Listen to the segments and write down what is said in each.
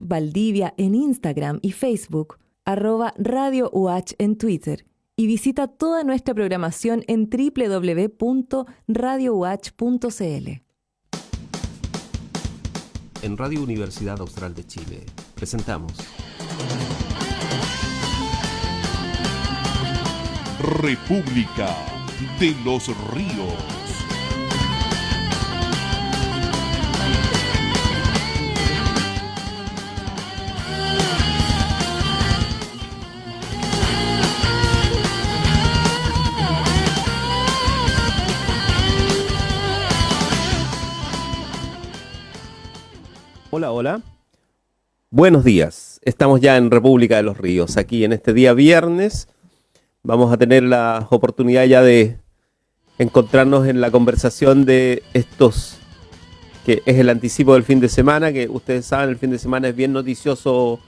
Valdivia en Instagram y Facebook, @Radio UH en Twitter, y visita toda nuestra programación en www.radiouh.cl. En Radio Universidad Austral de Chile presentamos República de los Ríos. Hola, hola. Buenos días. Estamos ya en República de los Ríos. Aquí en este día viernes vamos a tener la oportunidad ya de encontrarnos en la conversación de estos, que es el anticipo del fin de semana, que ustedes saben, el fin de semana es bien noticioso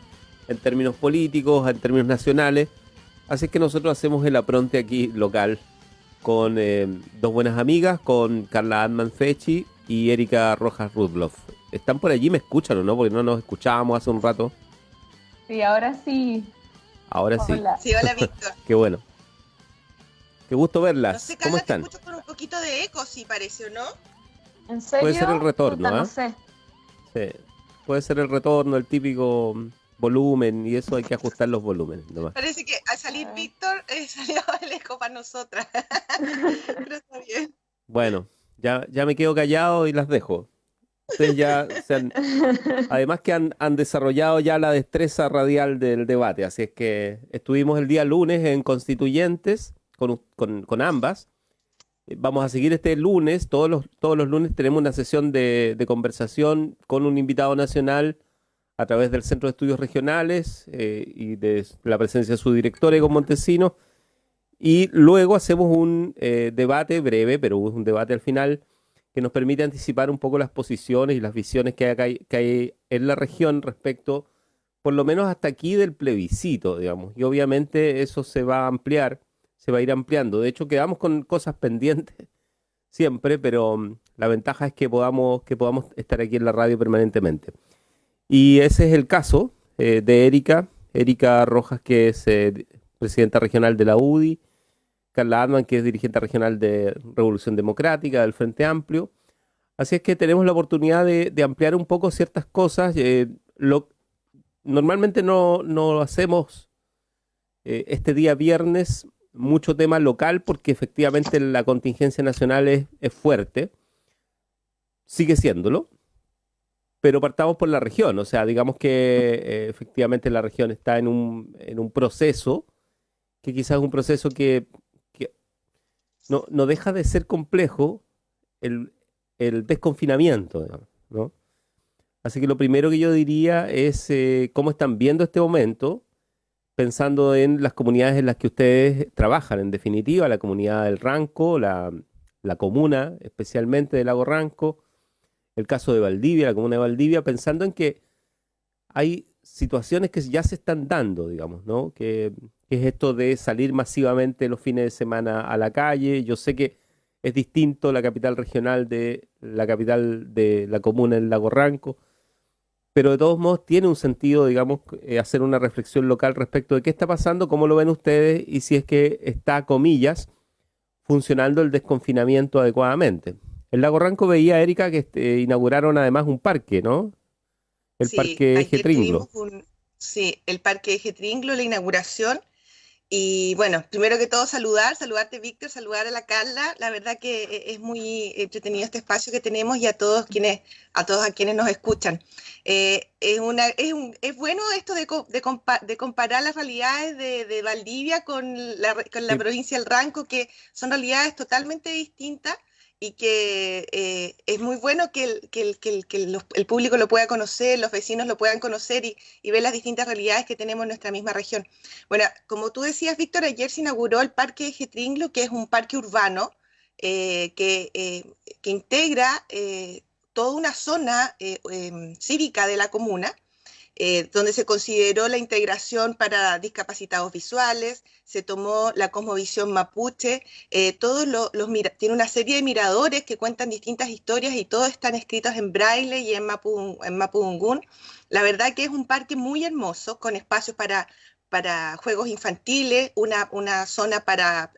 en términos políticos, en términos nacionales. Así es que nosotros hacemos el apronte aquí local con dos buenas amigas, con Carla Adman Fechi y Erika Rojas Rudloff. ¿Están por allí? ¿Me escuchan o no? Porque no nos escuchábamos hace un rato. Sí, ahora sí. Ahora sí. Hola. Sí, hola Víctor. Qué bueno. Qué gusto verlas. No sé, ¿Cómo Carla, están? te escucho con un poquito de eco, sí parece, ¿o no? ¿En serio? Puede ser el retorno, Puta, no ¿ah? sé. Sí. Puede ser el retorno, el típico volumen, y eso hay que ajustar los volúmenes nomás. Parece que al salir Víctor salió el eco para nosotras. Pero está bien. Bueno, ya me quedo callado y las dejo. Ustedes ya además que han desarrollado ya la destreza radial del debate, así es que estuvimos el día lunes en Constituyentes con ambas. Vamos a seguir este lunes, todos los lunes tenemos una sesión de conversación con un invitado nacional a través del Centro de Estudios Regionales y de la presencia de su director, Egon Montesinos, y luego hacemos un debate breve, pero un debate al final, que nos permite anticipar un poco las posiciones y las visiones que hay en la región respecto, por lo menos hasta aquí, del plebiscito, digamos. Y obviamente eso se va a ampliar, se va a ir ampliando. De hecho, quedamos con cosas pendientes siempre, pero la ventaja es que podamos estar aquí en la radio permanentemente. Y ese es el caso de Erika Rojas, que es presidenta regional de la UDI, Carla Adman, que es dirigente regional de Revolución Democrática, del Frente Amplio. Así es que tenemos la oportunidad de ampliar un poco ciertas cosas. Normalmente no hacemos este día viernes mucho tema local, porque efectivamente la contingencia nacional es fuerte, sigue siéndolo, pero partamos por la región. O sea, digamos que efectivamente la región está en un proceso, que quizás es un proceso que no deja de ser complejo el desconfinamiento, digamos, ¿no? Así que lo primero que yo diría es cómo están viendo este momento, pensando en las comunidades en las que ustedes trabajan, en definitiva, la comunidad del Ranco, la comuna especialmente de Lago Ranco, el caso de Valdivia, la comuna de Valdivia, pensando en que hay situaciones que ya se están dando, digamos, ¿no? Que es esto de salir masivamente los fines de semana a la calle. Yo sé que es distinto la capital regional de la capital de la comuna en Lago Ranco, pero de todos modos tiene un sentido, digamos, hacer una reflexión local respecto de qué está pasando, cómo lo ven ustedes y si es que está, comillas, funcionando el desconfinamiento adecuadamente. En Lago Ranco veía, Erika, que inauguraron además un parque, ¿no? El Sí, Parque Eje ayer Tringlo. sí, el Parque Eje Tringlo, la inauguración. Y bueno, primero que todo saludarte Víctor, saludar a la Carla. La verdad que es muy entretenido este espacio que tenemos y a todos a quienes nos escuchan. Es bueno esto de comparar las realidades de Valdivia con la Sí. provincia del Ranco, que son realidades totalmente distintas y que es muy bueno que el público lo pueda conocer, los vecinos lo puedan conocer y ver las distintas realidades que tenemos en nuestra misma región. Bueno, como tú decías, Víctor, ayer se inauguró el Parque Eje Tringlo, que es un parque urbano que integra toda una zona cívica de la comuna donde se consideró la integración para discapacitados visuales, se tomó la cosmovisión mapuche, tiene una serie de miradores que cuentan distintas historias y todos están escritos en braille y en mapudungún. La verdad que es un parque muy hermoso, con espacios para juegos infantiles, una zona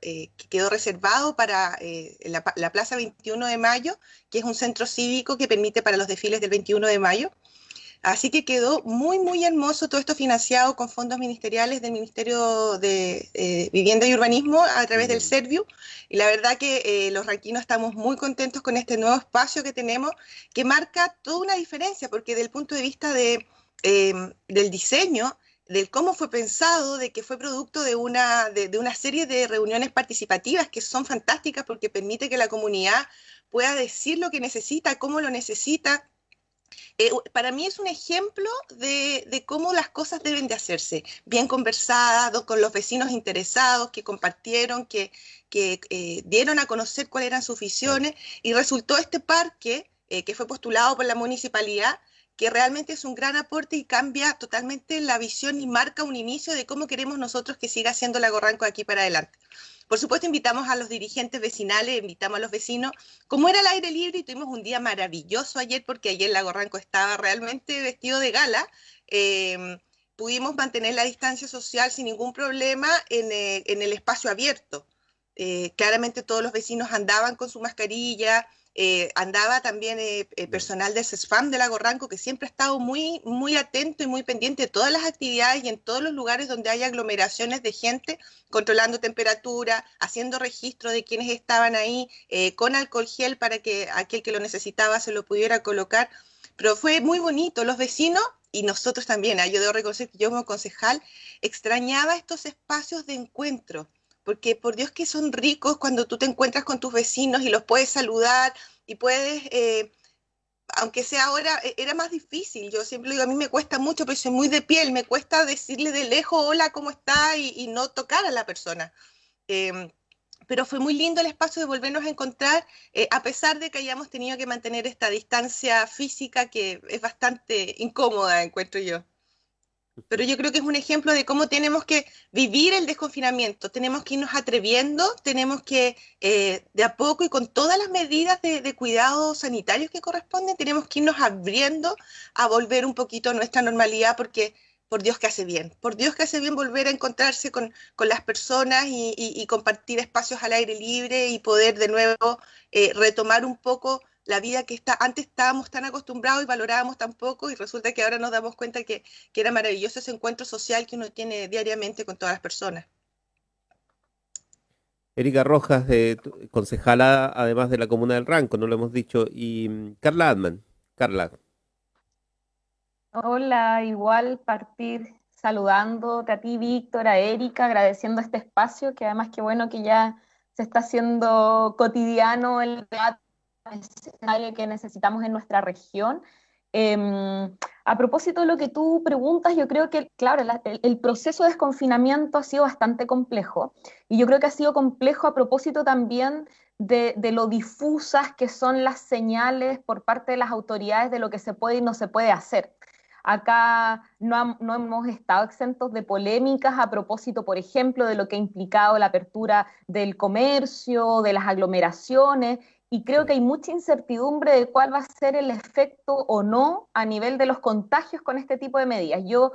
que quedó reservado para la Plaza 21 de Mayo, que es un centro cívico que permite para los desfiles del 21 de mayo. Así que quedó muy, muy hermoso, todo esto financiado con fondos ministeriales del Ministerio de Vivienda y Urbanismo a través del Serviu. Y la verdad que los ranquinos estamos muy contentos con este nuevo espacio que tenemos, que marca toda una diferencia, porque desde el punto de vista del diseño, del cómo fue pensado, de que fue producto de una serie de reuniones participativas que son fantásticas porque permite que la comunidad pueda decir lo que necesita, cómo lo necesita. Para mí es un ejemplo de cómo las cosas deben de hacerse, bien conversadas, con los vecinos interesados, que compartieron, que dieron a conocer cuáles eran sus visiones, y resultó este parque que fue postulado por la municipalidad, que realmente es un gran aporte y cambia totalmente la visión y marca un inicio de cómo queremos nosotros que siga siendo Lago Ranco de aquí para adelante. Por supuesto, invitamos a los dirigentes vecinales, invitamos a los vecinos. Como era el aire libre y tuvimos un día maravilloso ayer, porque ayer Lago Ranco estaba realmente vestido de gala, pudimos mantener la distancia social sin ningún problema en el espacio abierto. Claramente todos los vecinos andaban con su mascarilla, andaba también personal del CESFAM de Lago Ranco, que siempre ha estado muy, muy atento y muy pendiente de todas las actividades y en todos los lugares donde hay aglomeraciones de gente, controlando temperatura, haciendo registro de quienes estaban ahí, con alcohol gel para que aquel que lo necesitaba se lo pudiera colocar. Pero fue muy bonito, los vecinos y nosotros también, yo debo reconocer que yo como concejal extrañaba estos espacios de encuentro, porque por Dios que son ricos cuando tú te encuentras con tus vecinos y los puedes saludar y puedes, aunque sea ahora, era más difícil. Yo siempre digo, a mí me cuesta mucho, pero soy muy de piel, me cuesta decirle de lejos, hola, ¿cómo está? Y no tocar a la persona. Pero fue muy lindo el espacio de volvernos a encontrar, a pesar de que hayamos tenido que mantener esta distancia física que es bastante incómoda, encuentro yo. Pero yo creo que es un ejemplo de cómo tenemos que vivir el desconfinamiento, tenemos que irnos atreviendo, tenemos que de a poco y con todas las medidas de cuidados sanitarios que corresponden, tenemos que irnos abriendo a volver un poquito a nuestra normalidad, porque por Dios que hace bien, por Dios que hace bien volver a encontrarse con las personas y compartir espacios al aire libre y poder de nuevo retomar un poco la vida que antes estábamos tan acostumbrados y valorábamos tan poco, y resulta que ahora nos damos cuenta que era maravilloso ese encuentro social que uno tiene diariamente con todas las personas. Erika Rojas, concejala además de la Comuna del Ranco, no lo hemos dicho, y Carla Adman. Carla. Hola, igual partir saludándote a ti, Víctor, a Erika, agradeciendo este espacio, que además qué bueno que ya se está haciendo cotidiano el debate necesario que necesitamos en nuestra región. A propósito de lo que tú preguntas, yo creo que, claro, el proceso de desconfinamiento ha sido bastante complejo, y yo creo que ha sido complejo a propósito también de lo difusas que son las señales por parte de las autoridades de lo que se puede y no se puede hacer. Acá no hemos estado exentos de polémicas a propósito, por ejemplo, de lo que ha implicado la apertura del comercio, de las aglomeraciones, y creo que hay mucha incertidumbre de cuál va a ser el efecto o no a nivel de los contagios con este tipo de medidas. Yo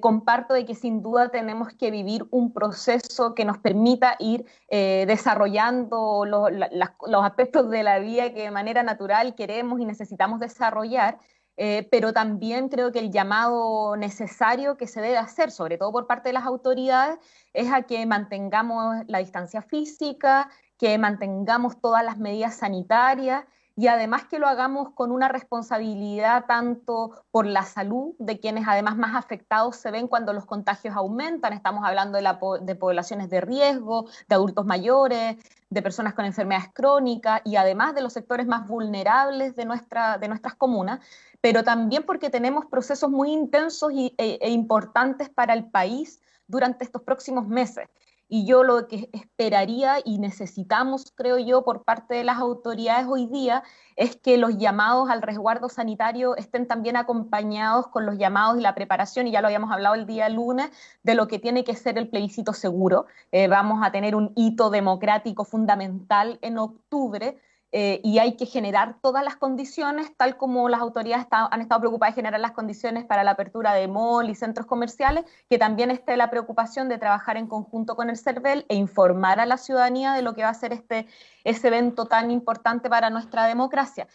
comparto de que sin duda tenemos que vivir un proceso que nos permita ir desarrollando los aspectos de la vida que de manera natural queremos y necesitamos desarrollar, pero también creo que el llamado necesario que se debe hacer, sobre todo por parte de las autoridades, es a que mantengamos la distancia física, que mantengamos todas las medidas sanitarias y además que lo hagamos con una responsabilidad tanto por la salud de quienes además más afectados se ven cuando los contagios aumentan. Estamos hablando de poblaciones de riesgo, de adultos mayores, de personas con enfermedades crónicas y además de los sectores más vulnerables de nuestras comunas, pero también porque tenemos procesos muy intensos e importantes para el país durante estos próximos meses. Y yo lo que esperaría y necesitamos, creo yo, por parte de las autoridades hoy día, es que los llamados al resguardo sanitario estén también acompañados con los llamados y la preparación, y ya lo habíamos hablado el día lunes, de lo que tiene que ser el plebiscito seguro. Vamos a tener un hito democrático fundamental en octubre, y hay que generar todas las condiciones, tal como las autoridades han estado preocupadas de generar las condiciones para la apertura de mall y centros comerciales, que también esté la preocupación de trabajar en conjunto con el CERVEL e informar a la ciudadanía de lo que va a ser ese evento tan importante para nuestra democracia.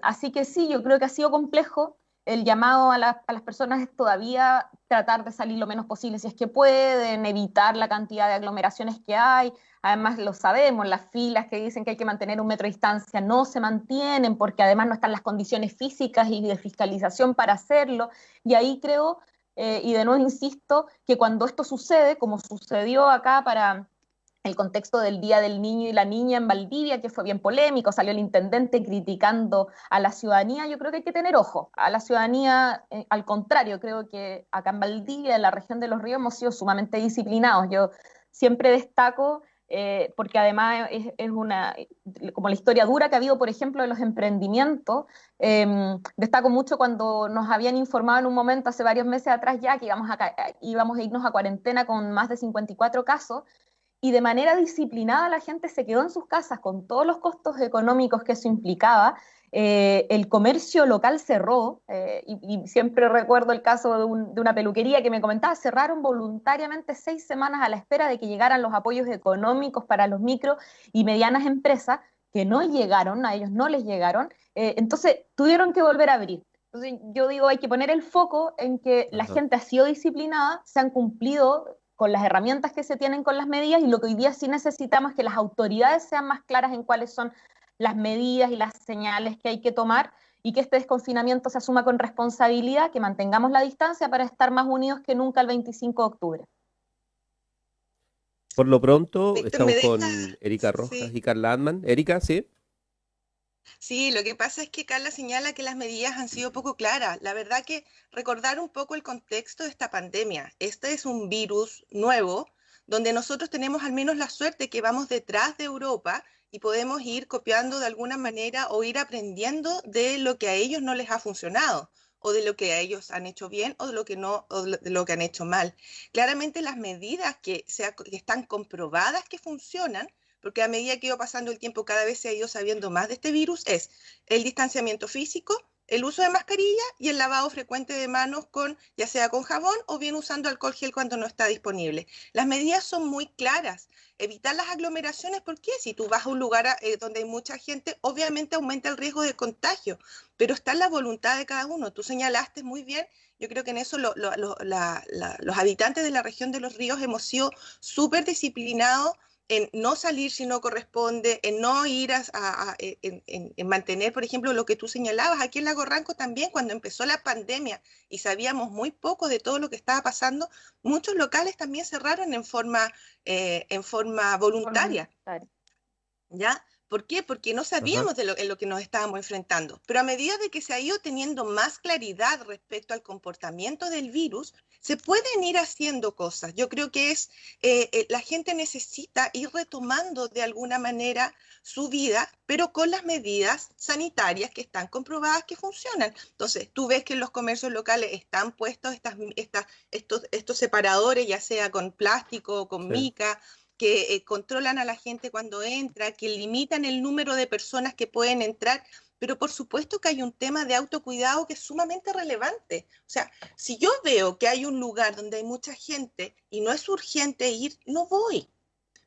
Así que sí, yo creo que ha sido complejo. El llamado a las personas es todavía tratar de salir lo menos posible si es que pueden, evitar la cantidad de aglomeraciones que hay. Además, lo sabemos, las filas que dicen que hay que mantener 1 metro de distancia no se mantienen porque además no están las condiciones físicas y de fiscalización para hacerlo. Y ahí creo, y de nuevo insisto, que cuando esto sucede, como sucedió acá para el contexto del Día del Niño y la Niña en Valdivia, que fue bien polémico, salió el intendente criticando a la ciudadanía, yo creo que hay que tener ojo. A la ciudadanía, al contrario, creo que acá en Valdivia, en la región de Los Ríos, hemos sido sumamente disciplinados. Yo siempre destaco, porque además es como la historia dura que ha habido, por ejemplo, de los emprendimientos. Destaco mucho cuando nos habían informado en un momento, hace varios meses atrás ya, que íbamos a irnos a cuarentena con más de 54 casos, y de manera disciplinada la gente se quedó en sus casas con todos los costos económicos que eso implicaba. El comercio local cerró, y siempre recuerdo el caso de una peluquería que me comentaba, cerraron voluntariamente 6 semanas a la espera de que llegaran los apoyos económicos para los micro y medianas empresas, que no llegaron, a ellos no les llegaron. Entonces tuvieron que volver a abrir. Entonces yo digo, hay que poner el foco en que la gente ha sido disciplinada, se han cumplido con las herramientas que se tienen con las medidas, y lo que hoy día sí necesitamos es que las autoridades sean más claras en cuáles son las medidas y las señales que hay que tomar, y que este desconfinamiento se asuma con responsabilidad, que mantengamos la distancia para estar más unidos que nunca el 25 de octubre. Por lo pronto, Víctor, estamos con Erika Rojas Sí. y Carla Antman. Erika, ¿sí? Sí, lo que pasa es que Carla señala que las medidas han sido poco claras. La verdad que recordar un poco el contexto de esta pandemia. Este es un virus nuevo donde nosotros tenemos al menos la suerte que vamos detrás de Europa y podemos ir copiando de alguna manera o ir aprendiendo de lo que a ellos no les ha funcionado, o de lo que a ellos han hecho bien, o de lo que no, o de lo que han hecho mal. Claramente las medidas que están comprobadas que funcionan, porque a medida que iba pasando el tiempo cada vez se ha ido sabiendo más de este virus, es el distanciamiento físico, el uso de mascarilla y el lavado frecuente de manos, ya sea con jabón o bien usando alcohol gel cuando no está disponible. Las medidas son muy claras. Evitar las aglomeraciones, porque si tú vas a un lugar donde hay mucha gente, obviamente aumenta el riesgo de contagio, pero está en la voluntad de cada uno. Tú señalaste muy bien. Yo creo que en eso los habitantes de la región de Los Ríos hemos sido súper disciplinados en no salir si no corresponde, en no ir en mantener, por ejemplo, lo que tú señalabas, aquí en Lago Ranco también, cuando empezó la pandemia y sabíamos muy poco de todo lo que estaba pasando, muchos locales también cerraron en forma voluntaria. ¿Ya? ¿Por qué? Porque no sabíamos en lo que nos estábamos enfrentando. Pero a medida de que se ha ido teniendo más claridad respecto al comportamiento del virus, se pueden ir haciendo cosas. Yo creo que la gente necesita ir retomando de alguna manera su vida, pero con las medidas sanitarias que están comprobadas que funcionan. Entonces, tú ves que en los comercios locales están puestos estos separadores, ya sea con plástico o con mica, que controlan a la gente cuando entra, que limitan el número de personas que pueden entrar, pero por supuesto que hay un tema de autocuidado que es sumamente relevante. O sea, si yo veo que hay un lugar donde hay mucha gente y no es urgente ir, no voy.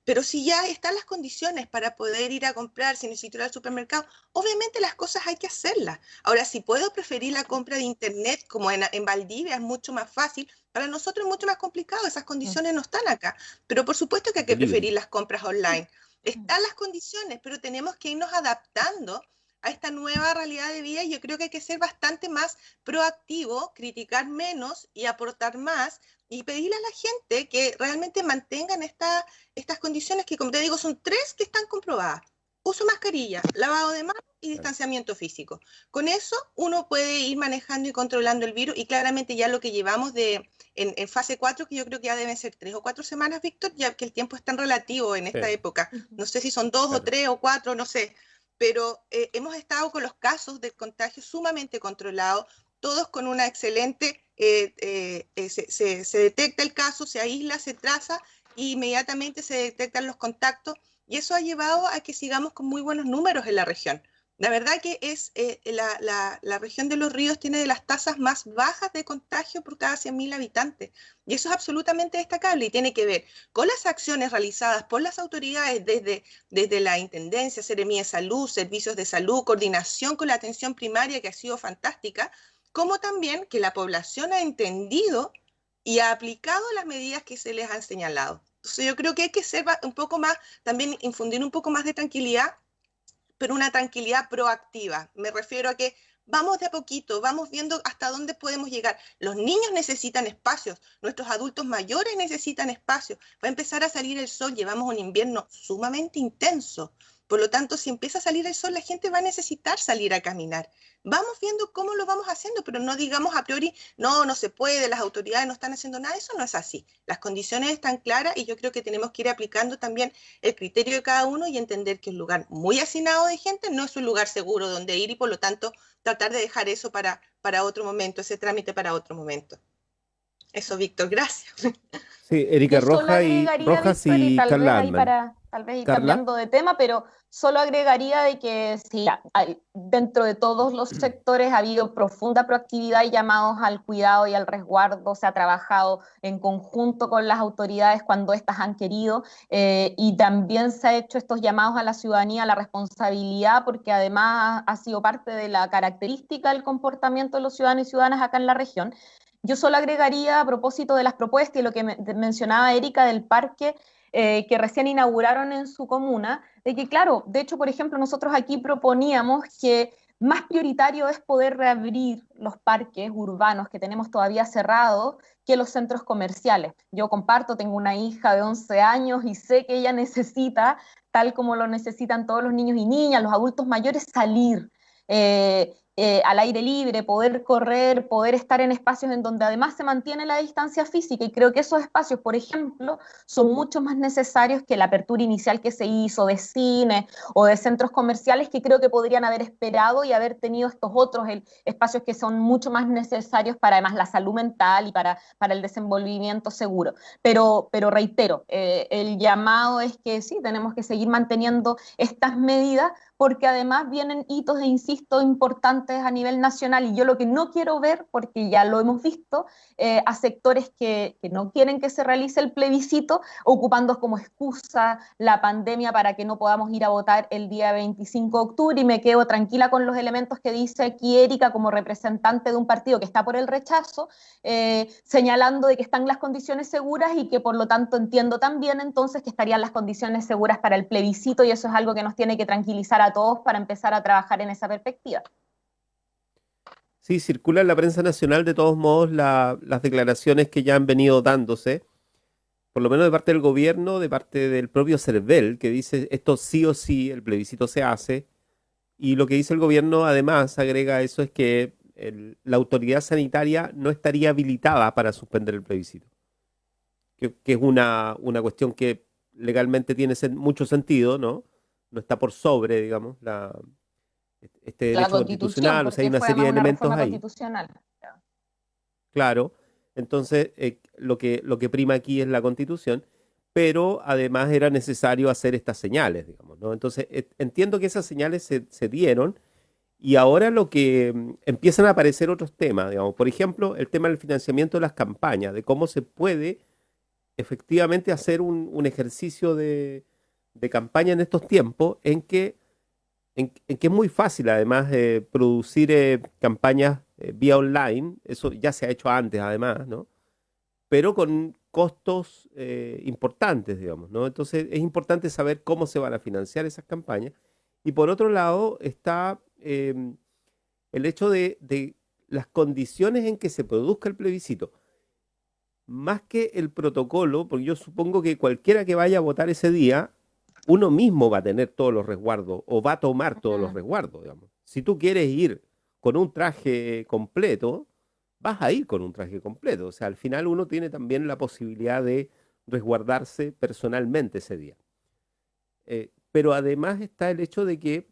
Pero si ya están las condiciones para poder ir a comprar, si necesito ir al supermercado, obviamente las cosas hay que hacerlas. Ahora, si puedo preferir la compra de internet, como en Valdivia, es mucho más fácil, para nosotros es mucho más complicado, esas condiciones no están acá. Pero por supuesto que hay que preferir las compras online. Están las condiciones, pero tenemos que irnos adaptando a esta nueva realidad de vida, y yo creo que hay que ser bastante más proactivo, criticar menos y aportar más, y pedirle a la gente que realmente mantengan estas condiciones que, como te digo, son 3 que están comprobadas: uso mascarilla, lavado de manos y distanciamiento físico. Con eso uno puede ir manejando y controlando el virus, y claramente ya lo que llevamos de en fase 4, que yo creo que ya deben ser 3 o 4 semanas, Víctor, ya que el tiempo es tan relativo en esta época. No sé si son 2 o 3 o 4, no sé, pero hemos estado con los casos de contagio sumamente controlados, todos con una excelente, se detecta el caso, se aísla, se traza, e inmediatamente se detectan los contactos, y eso ha llevado a que sigamos con muy buenos números en la región. La verdad que es la región de Los Ríos tiene de las tasas más bajas de contagio por cada 100.000 habitantes. Y eso es absolutamente destacable y tiene que ver con las acciones realizadas por las autoridades desde la Intendencia, Seremía de Salud, Servicios de Salud, coordinación con la atención primaria, que ha sido fantástica, como también que la población ha entendido y ha aplicado las medidas que se les han señalado. Entonces yo creo que hay que ser un poco más, también infundir un poco más de tranquilidad, pero una tranquilidad proactiva. Me refiero a que vamos de a poquito, vamos viendo hasta dónde podemos llegar. Los niños necesitan espacios, nuestros adultos mayores necesitan espacios. Va a empezar a salir el sol, llevamos un invierno sumamente intenso. Por lo tanto, si empieza a salir el sol, la gente va a necesitar salir a caminar. Vamos viendo cómo lo vamos haciendo, pero no digamos a priori, no, no se puede, las autoridades no están haciendo nada. Eso no es así. Las condiciones están claras y yo creo que tenemos que ir aplicando también el criterio de cada uno y entender que un lugar muy hacinado de gente no es un lugar seguro donde ir y por lo tanto tratar de dejar eso para otro momento, ese trámite para otro momento. Eso, Víctor, gracias. Sí, Erika Yo solo Rojas agregaría, Víctor, y y tal vez Carla ahí Altman. tal vez ir Carla. cambiando de tema, pero solo agregaría de que sí, dentro de todos los sectores ha habido profunda proactividad y llamados al cuidado y al resguardo. Se ha trabajado en conjunto con las autoridades cuando éstas han querido, y también se ha hecho estos llamados a la ciudadanía, a la responsabilidad, porque además ha sido parte de la característica del comportamiento de los ciudadanos y ciudadanas acá en la región. Yo solo agregaría a propósito de las propuestas y lo que mencionaba Erika del parque que recién inauguraron en su comuna, de que claro, de hecho, por ejemplo, nosotros aquí proponíamos que más prioritario es poder reabrir los parques urbanos que tenemos todavía cerrados que los centros comerciales. Yo comparto, tengo una hija de 11 años y sé que ella necesita, tal como lo necesitan todos los niños y niñas, los adultos mayores, salir. Al aire libre, poder correr, poder estar en espacios en donde además se mantiene la distancia física, y creo que esos espacios, por ejemplo, son mucho más necesarios que la apertura inicial que se hizo de cine o de centros comerciales, que creo que podrían haber esperado y haber tenido estos otros espacios que son mucho más necesarios para además la salud mental y para el desenvolvimiento seguro. Pero reitero, el llamado es que sí, tenemos que seguir manteniendo estas medidas, porque además vienen hitos, e insisto, importantes a nivel nacional, y yo lo que no quiero ver, porque ya lo hemos visto, a sectores que no quieren que se realice el plebiscito, ocupando como excusa la pandemia para que no podamos ir a votar el día 25 de octubre, y me quedo tranquila con los elementos que dice aquí Erika como representante de un partido que está por el rechazo, señalando de que están las condiciones seguras y que por lo tanto entiendo también entonces que estarían las condiciones seguras para el plebiscito, y eso es algo que nos tiene que tranquilizar a todos para empezar a trabajar en esa perspectiva. Sí, circula en la prensa nacional de todos modos las declaraciones que ya han venido dándose, por lo menos de parte del gobierno, de parte del propio CERVEL, que dice esto sí o sí, el plebiscito se hace, y lo que dice el gobierno además agrega a eso es que la autoridad sanitaria no estaría habilitada para suspender el plebiscito, que es una cuestión que legalmente tiene mucho sentido, ¿no? No está por sobre, digamos, este derecho constitucional, o sea, hay una serie de elementos ahí. Claro, entonces lo que prima aquí es la Constitución, pero además era necesario hacer estas señales, digamos, ¿no? Entonces entiendo que esas señales se dieron, y ahora lo que empiezan a aparecer otros temas, digamos, por ejemplo, el tema del financiamiento de las campañas, de cómo se puede efectivamente hacer un ejercicio de campaña en estos tiempos en que es muy fácil además producir campañas vía online. Eso ya se ha hecho antes además, ¿no? Pero con costos importantes, digamos, ¿no? Entonces es importante saber cómo se van a financiar esas campañas. Y por otro lado está el hecho de las condiciones en que se produzca el plebiscito. Más que el protocolo, porque yo supongo que cualquiera que vaya a votar ese día, uno mismo va a tener todos los resguardos o va a tomar todos los resguardos, digamos. Si tú quieres ir con un traje completo, vas a ir con un traje completo. O sea, al final uno tiene también la posibilidad de resguardarse personalmente ese día. Pero además está el hecho de que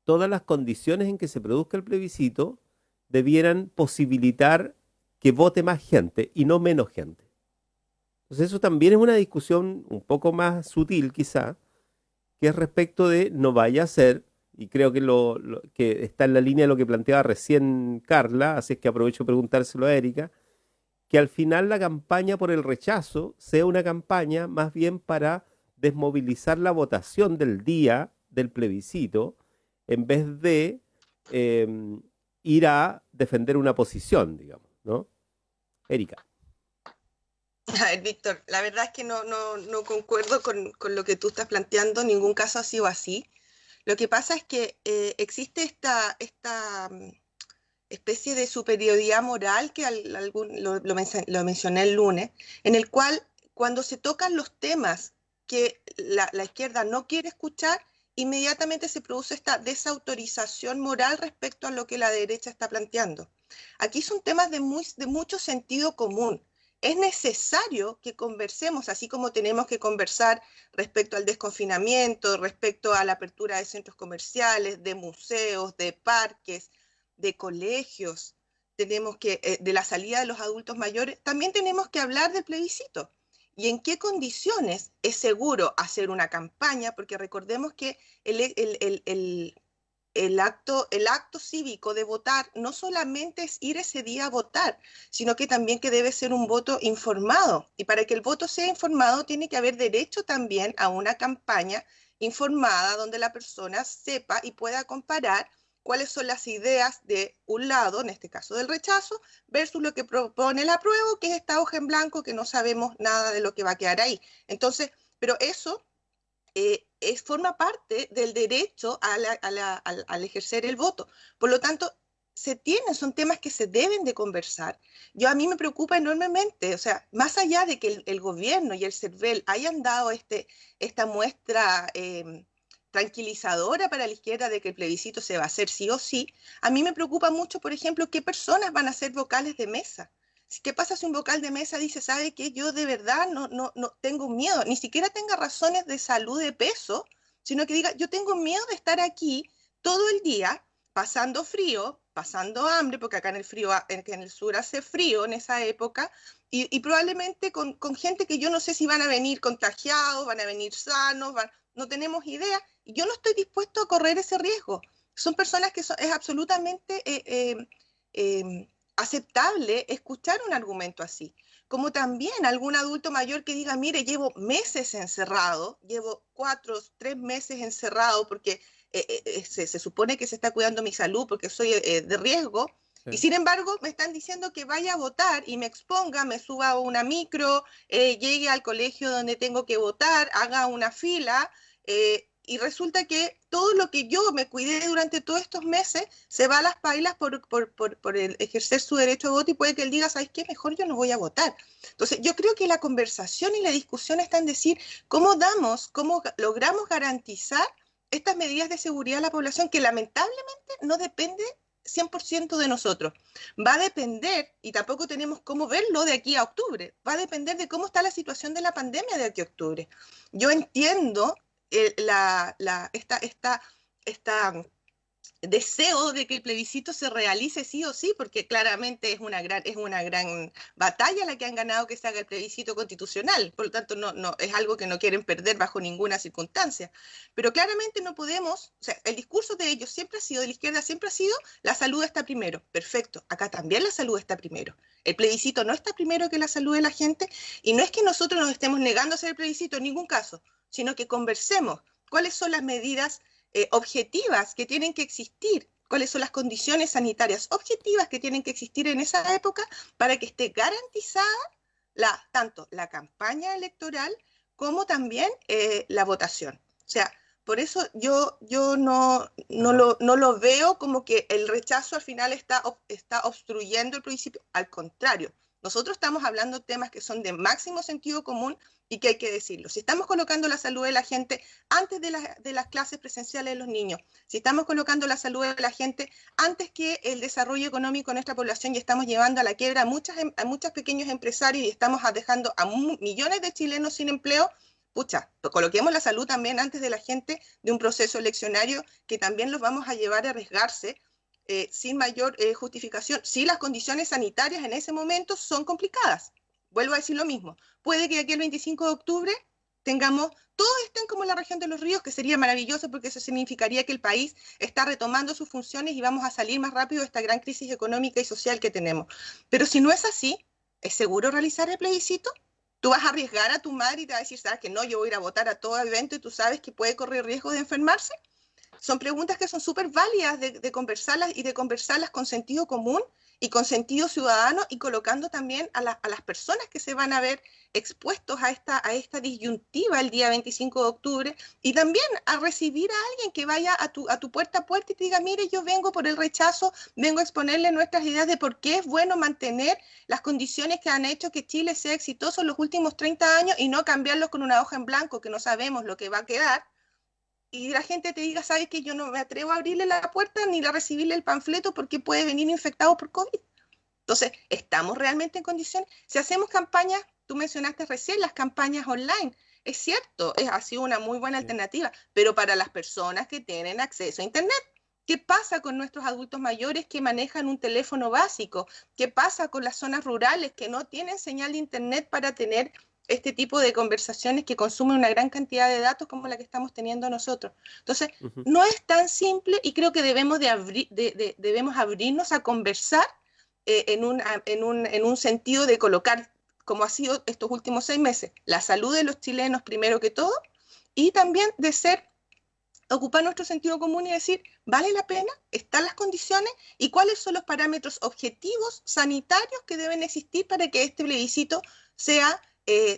todas las condiciones en que se produzca el plebiscito debieran posibilitar que vote más gente y no menos gente. Entonces eso también es una discusión un poco más sutil quizá, que es respecto de no vaya a ser, y creo que, que está en la línea de lo que planteaba recién Carla, así es que aprovecho de preguntárselo a Erika, que al final la campaña por el rechazo sea una campaña más bien para desmovilizar la votación del día del plebiscito, en vez de ir a defender una posición, digamos, ¿no? Erika. A ver, Víctor, la verdad es que no concuerdo con lo que tú estás planteando, en ningún caso ha sido así. Lo que pasa es que existe esta especie de superioridad moral que lo mencioné el lunes, en el cual cuando se tocan los temas que la izquierda no quiere escuchar, inmediatamente se produce esta desautorización moral respecto a lo que la derecha está planteando. Aquí son temas de mucho sentido común. Es necesario que conversemos, así como tenemos que conversar respecto al desconfinamiento, respecto a la apertura de centros comerciales, de museos, de parques, de colegios, tenemos que, de la salida de los adultos mayores, también tenemos que hablar del plebiscito. ¿Y en qué condiciones es seguro hacer una campaña? Porque recordemos que el acto cívico de votar no solamente es ir ese día a votar, sino que también que debe ser un voto informado. Y para que el voto sea informado tiene que haber derecho también a una campaña informada donde la persona sepa y pueda comparar cuáles son las ideas de un lado, en este caso del rechazo, versus lo que propone el apruebo, que es esta hoja en blanco que no sabemos nada de lo que va a quedar ahí. Entonces, pero eso forma parte del derecho al ejercer el voto. Por lo tanto, son temas que se deben de conversar. A mí me preocupa enormemente, o sea, más allá de que el gobierno y el CERVEL hayan dado esta muestra tranquilizadora para la izquierda de que el plebiscito se va a hacer sí o sí, a mí me preocupa mucho, por ejemplo, qué personas van a ser vocales de mesa. ¿Qué pasa si un vocal de mesa dice, sabe que yo de verdad no tengo miedo, ni siquiera tenga razones de salud de peso, sino que diga, yo tengo miedo de estar aquí todo el día pasando frío, pasando hambre, porque acá en el sur hace frío en esa época, y probablemente con gente que yo no sé si van a venir contagiados, van a venir sanos, no tenemos idea, y yo no estoy dispuesto a correr ese riesgo. Son personas que es absolutamente aceptable escuchar un argumento así. Como también algún adulto mayor que diga, mire, llevo meses encerrado, llevo 3 meses encerrado porque se supone que se está cuidando mi salud porque soy de riesgo, sí. Y sin embargo me están diciendo que vaya a votar y me exponga, me suba a una micro, llegue al colegio donde tengo que votar, haga una fila, y resulta que todo lo que yo me cuidé durante todos estos meses se va a las pailas por el ejercer su derecho a voto, y puede que él diga, ¿sabes qué? Mejor yo no voy a votar. Entonces yo creo que la conversación y la discusión está en decir cómo logramos garantizar estas medidas de seguridad a la población, que lamentablemente no depende 100% de nosotros. Va a depender, y tampoco tenemos cómo verlo de aquí a octubre, va a depender de cómo está la situación de la pandemia de aquí a octubre. Yo entiendo deseo de que el plebiscito se realice sí o sí, porque claramente es una gran batalla la que han ganado, que se haga el plebiscito constitucional. Por lo tanto, no es algo que no quieren perder bajo ninguna circunstancia. Pero claramente no podemos, o sea, el discurso de ellos siempre ha sido, de la izquierda siempre ha sido, la salud está primero. Perfecto, acá también la salud está primero. El plebiscito no está primero que la salud de la gente, y no es que nosotros nos estemos negando a hacer el plebiscito en ningún caso, sino que conversemos cuáles son las medidas objetivas que tienen que existir, cuáles son las condiciones sanitarias objetivas que tienen que existir en esa época para que esté garantizada tanto la campaña electoral como también la votación. O sea, por eso yo no lo veo como que el rechazo al final está obstruyendo el principio. Al contrario, Nosotros estamos hablando de temas que son de máximo sentido común y que hay que decirlo. Si estamos colocando la salud de la gente antes de las clases presenciales de los niños, si estamos colocando la salud de la gente antes que el desarrollo económico de nuestra población y estamos llevando a la quiebra a muchos pequeños empresarios y estamos dejando a millones de chilenos sin empleo, pucha, coloquemos la salud también antes de la gente de un proceso eleccionario que también los vamos a llevar a arriesgarse sin mayor justificación, si las condiciones sanitarias en ese momento son complicadas. Vuelvo a decir lo mismo. Puede que aquí el 25 de octubre todos estén como en la región de los ríos, que sería maravilloso porque eso significaría que el país está retomando sus funciones y vamos a salir más rápido de esta gran crisis económica y social que tenemos. Pero si no es así, ¿es seguro realizar el plebiscito? Tú vas a arriesgar a tu madre y te va a decir, ¿sabes que no? Yo voy a ir a votar a todo evento y tú sabes que puede correr riesgo de enfermarse. Son preguntas que son súper válidas de conversarlas y de conversarlas con sentido común y con sentido ciudadano y colocando también a las personas que se van a ver expuestos a esta disyuntiva el día 25 de octubre y también a recibir a alguien que vaya a tu puerta a puerta y te diga, mire, yo vengo por el rechazo, vengo a exponerle nuestras ideas de por qué es bueno mantener las condiciones que han hecho que Chile sea exitoso en los últimos 30 años y no cambiarlos con una hoja en blanco que no sabemos lo que va a quedar. Y la gente te diga, ¿sabes que yo no me atrevo a abrirle la puerta ni a recibirle el panfleto porque puede venir infectado por COVID? Entonces, ¿estamos realmente en condiciones? Si hacemos campañas, tú mencionaste recién las campañas online, es cierto, ha sido una muy buena alternativa, pero para las personas que tienen acceso a Internet, ¿qué pasa con nuestros adultos mayores que manejan un teléfono básico? ¿Qué pasa con las zonas rurales que no tienen señal de Internet para tener este tipo de conversaciones que consumen una gran cantidad de datos como la que estamos teniendo nosotros? Entonces, no es tan simple y creo que debemos abrirnos a conversar en un sentido de colocar, como ha sido estos últimos 6 meses, la salud de los chilenos primero que todo y también de ocupar nuestro sentido común y decir, ¿vale la pena? ¿Están las condiciones? ¿Y cuáles son los parámetros objetivos sanitarios que deben existir para que este plebiscito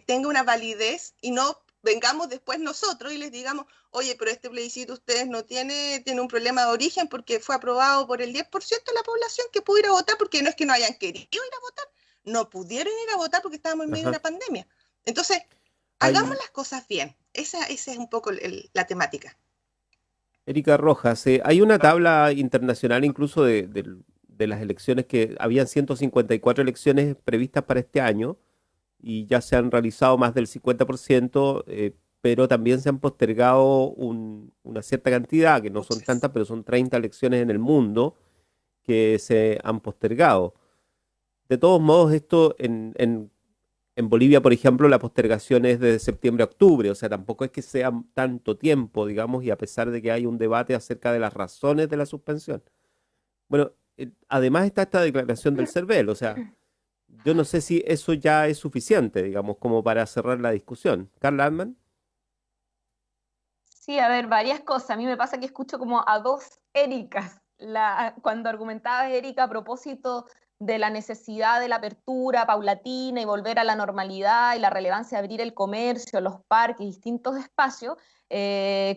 tenga una validez y no vengamos después nosotros y les digamos, oye, pero este plebiscito ustedes no tiene un problema de origen porque fue aprobado por el 10% de la población que pudo ir a votar, porque no es que no hayan querido ir a votar, no pudieron ir a votar porque estábamos en medio de una pandemia. Entonces, hagamos las cosas bien. Esa es un poco la temática. Erika Rojas, hay una tabla internacional incluso de las elecciones que habían 154 elecciones previstas para este año y ya se han realizado más del 50%, pero también se han postergado una cierta cantidad, que no son tantas, pero son 30 elecciones en el mundo que se han postergado. De todos modos, esto en Bolivia, por ejemplo, la postergación es de septiembre a octubre, o sea, tampoco es que sea tanto tiempo, digamos, y a pesar de que hay un debate acerca de las razones de la suspensión. Bueno, además está esta declaración del CERVEL, o sea, yo no sé si eso ya es suficiente, digamos, como para cerrar la discusión. Carla Altman. Sí, a ver, varias cosas. A mí me pasa que escucho como a dos Éricas. Cuando argumentaba Erika a propósito de la necesidad de la apertura paulatina y volver a la normalidad y la relevancia de abrir el comercio, los parques, distintos espacios,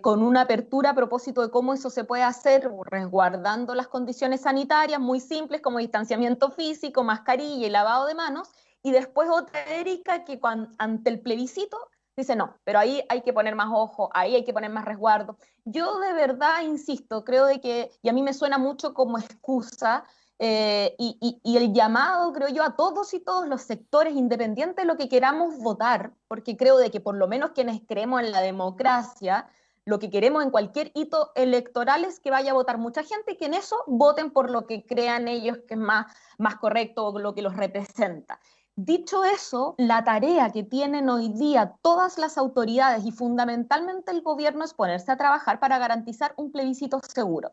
con una apertura a propósito de cómo eso se puede hacer resguardando las condiciones sanitarias muy simples como distanciamiento físico, mascarilla y lavado de manos, y después otra Erika que ante el plebiscito dice no, pero ahí hay que poner más ojo, ahí hay que poner más resguardo. Yo de verdad insisto, creo de que, y a mí me suena mucho como excusa, y el llamado, creo yo, a todos y todos los sectores, independientes de lo que queramos votar, porque creo de que por lo menos quienes creemos en la democracia, lo que queremos en cualquier hito electoral es que vaya a votar mucha gente y que en eso voten por lo que crean ellos que es más correcto o lo que los representa. Dicho eso, la tarea que tienen hoy día todas las autoridades y fundamentalmente el gobierno es ponerse a trabajar para garantizar un plebiscito seguro.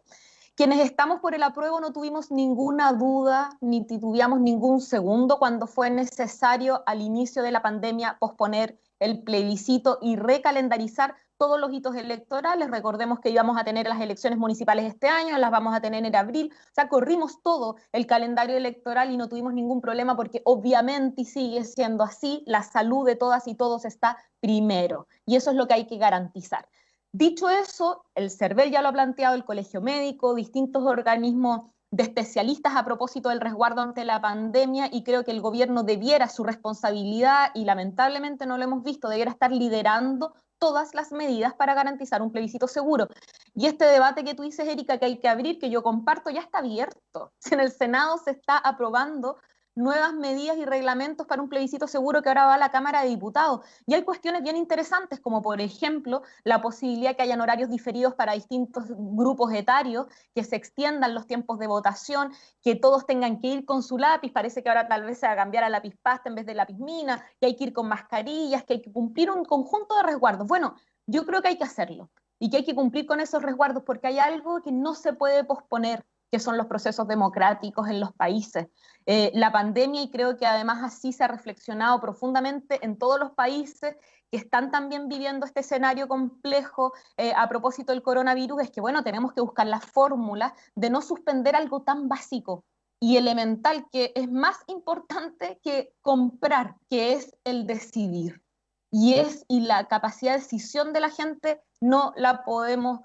Quienes estamos por el apruebo no tuvimos ninguna duda ni titubeamos ningún segundo cuando fue necesario al inicio de la pandemia posponer el plebiscito y recalendarizar todos los hitos electorales. Recordemos que íbamos a tener las elecciones municipales este año, las vamos a tener en abril, o sea, corrimos todo el calendario electoral y no tuvimos ningún problema porque obviamente y sigue siendo así, la salud de todas y todos está primero y eso es lo que hay que garantizar. Dicho eso, el CERVEL ya lo ha planteado, el Colegio Médico, distintos organismos de especialistas a propósito del resguardo ante la pandemia, y creo que el gobierno debiera, su responsabilidad, y lamentablemente no lo hemos visto, debiera estar liderando todas las medidas para garantizar un plebiscito seguro. Y este debate que tú dices, Erika, que hay que abrir, que yo comparto, ya está abierto. Si en el Senado se está aprobando nuevas medidas y reglamentos para un plebiscito seguro que ahora va a la Cámara de Diputados. Y hay cuestiones bien interesantes, como por ejemplo la posibilidad que hayan horarios diferidos para distintos grupos etarios, que se extiendan los tiempos de votación, que todos tengan que ir con su lápiz, parece que ahora tal vez se va a cambiar a lápiz pasta en vez de lápiz mina, que hay que ir con mascarillas, que hay que cumplir un conjunto de resguardos. Bueno, yo creo que hay que hacerlo y que hay que cumplir con esos resguardos porque hay algo que no se puede posponer, que son los procesos democráticos en los países. La pandemia, y creo que además así se ha reflexionado profundamente en todos los países que están también viviendo este escenario complejo a propósito del coronavirus, es que, bueno, tenemos que buscar las fórmulas de no suspender algo tan básico y elemental, que es más importante que comprar, que es el decidir. Y la capacidad de decisión de la gente no la podemos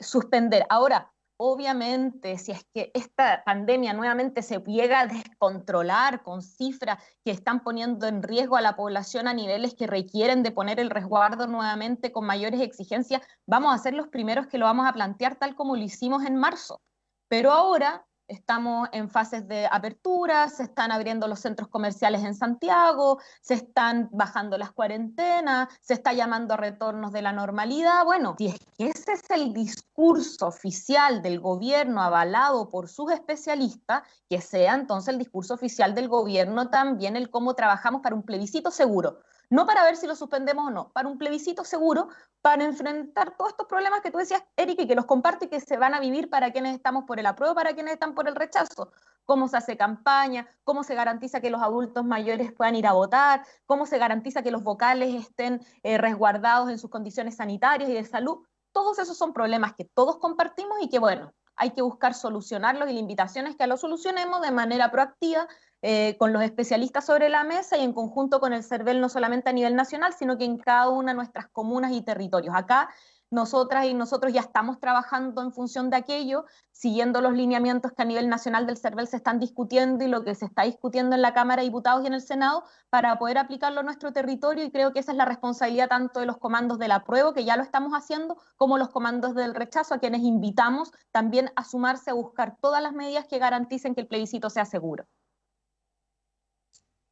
suspender. Ahora, obviamente, si es que esta pandemia nuevamente se llega a descontrolar con cifras que están poniendo en riesgo a la población a niveles que requieren de poner el resguardo nuevamente con mayores exigencias, vamos a ser los primeros que lo vamos a plantear tal como lo hicimos en marzo. Pero ahora estamos en fases de apertura, se están abriendo los centros comerciales en Santiago, se están bajando las cuarentenas, se está llamando a retornos de la normalidad. Bueno, si es que ese es el discurso oficial del gobierno avalado por sus especialistas, que sea entonces el discurso oficial del gobierno también el cómo trabajamos para un plebiscito seguro. No para ver si lo suspendemos o no, para un plebiscito seguro, para enfrentar todos estos problemas que tú decías, Erika, y que los comparto y que se van a vivir para quienes estamos por el apruebo, para quienes están por el rechazo. Cómo se hace campaña, cómo se garantiza que los adultos mayores puedan ir a votar, cómo se garantiza que los vocales estén resguardados en sus condiciones sanitarias y de salud. Todos esos son problemas que todos compartimos y que, bueno, hay que buscar solucionarlos, y la invitación es que lo solucionemos de manera proactiva, con los especialistas sobre la mesa y en conjunto con el CERVEL, no solamente a nivel nacional, sino que en cada una de nuestras comunas y territorios. Acá nosotras y nosotros ya estamos trabajando en función de aquello, siguiendo los lineamientos que a nivel nacional del CERVEL se están discutiendo y lo que se está discutiendo en la Cámara de Diputados y en el Senado para poder aplicarlo a nuestro territorio, y creo que esa es la responsabilidad tanto de los comandos del apruebo, que ya lo estamos haciendo, como los comandos del rechazo, a quienes invitamos también a sumarse a buscar todas las medidas que garanticen que el plebiscito sea seguro.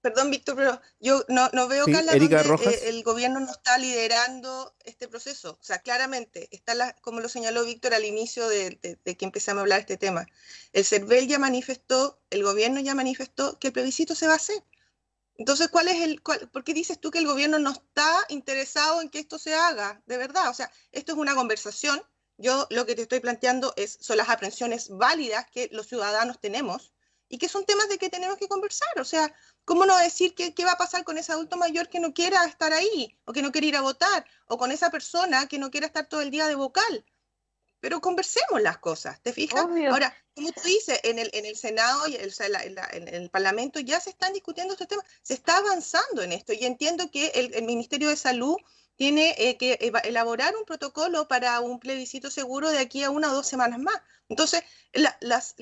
Perdón, Víctor, pero yo no veo, Sí, Carla, Erika donde Rojas. el gobierno no está liderando este proceso. O sea, claramente, está como lo señaló Víctor al inicio de que empezamos a hablar de este tema. El CERVEL ya manifestó, el gobierno ya manifestó que el plebiscito se va a hacer. Entonces, ¿por qué dices tú que el gobierno no está interesado en que esto se haga? De verdad, o sea, esto es una conversación. Yo lo que te estoy planteando son las aprensiones válidas que los ciudadanos tenemos y que son temas de que tenemos que conversar. O sea, ¿cómo no decir qué va a pasar con ese adulto mayor que no quiera estar ahí o que no quiere ir a votar, o con esa persona que no quiera estar todo el día de vocal? Pero conversemos las cosas, ¿te fijas? Obvio. Ahora, como tú dices, en el Senado y en el Parlamento ya se están discutiendo estos temas, se está avanzando en esto, y entiendo que el Ministerio de Salud tiene que elaborar un protocolo para un plebiscito seguro de aquí a 1 o 2 semanas más. Entonces, las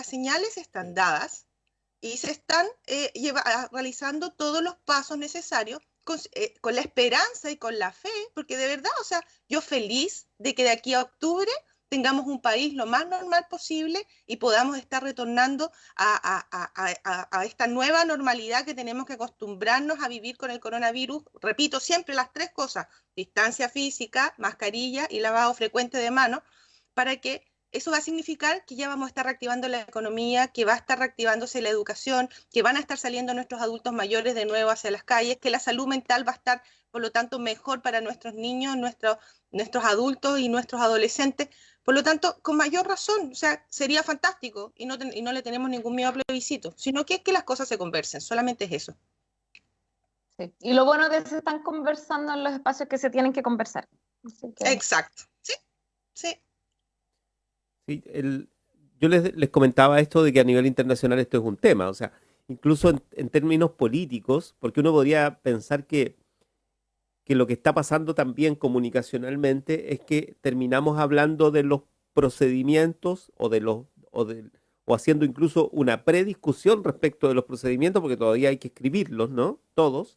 señales están dadas y se están realizando todos los pasos necesarios con la esperanza y con la fe, porque de verdad, o sea, yo feliz de que de aquí a octubre tengamos un país lo más normal posible y podamos estar retornando a esta nueva normalidad que tenemos que acostumbrarnos a vivir con el coronavirus. Repito siempre las 3 cosas: distancia física, mascarilla y lavado frecuente de manos, para que eso va a significar que ya vamos a estar reactivando la economía, que va a estar reactivándose la educación, que van a estar saliendo nuestros adultos mayores de nuevo hacia las calles, que la salud mental va a estar, por lo tanto, mejor para nuestros niños, nuestros adultos y nuestros adolescentes. Por lo tanto, con mayor razón, o sea, sería fantástico, y no le tenemos ningún miedo a plebiscito, sino que es que las cosas se conversen, solamente es eso. Sí. Y lo bueno es que se están conversando en los espacios que se tienen que conversar. Exacto, sí, sí. Sí, yo les comentaba esto de que a nivel internacional esto es un tema, o sea, incluso en términos políticos, porque uno podría pensar que lo que está pasando también comunicacionalmente es que terminamos hablando de los procedimientos o o haciendo incluso una prediscusión respecto de los procedimientos, porque todavía hay que escribirlos, ¿no? Todos.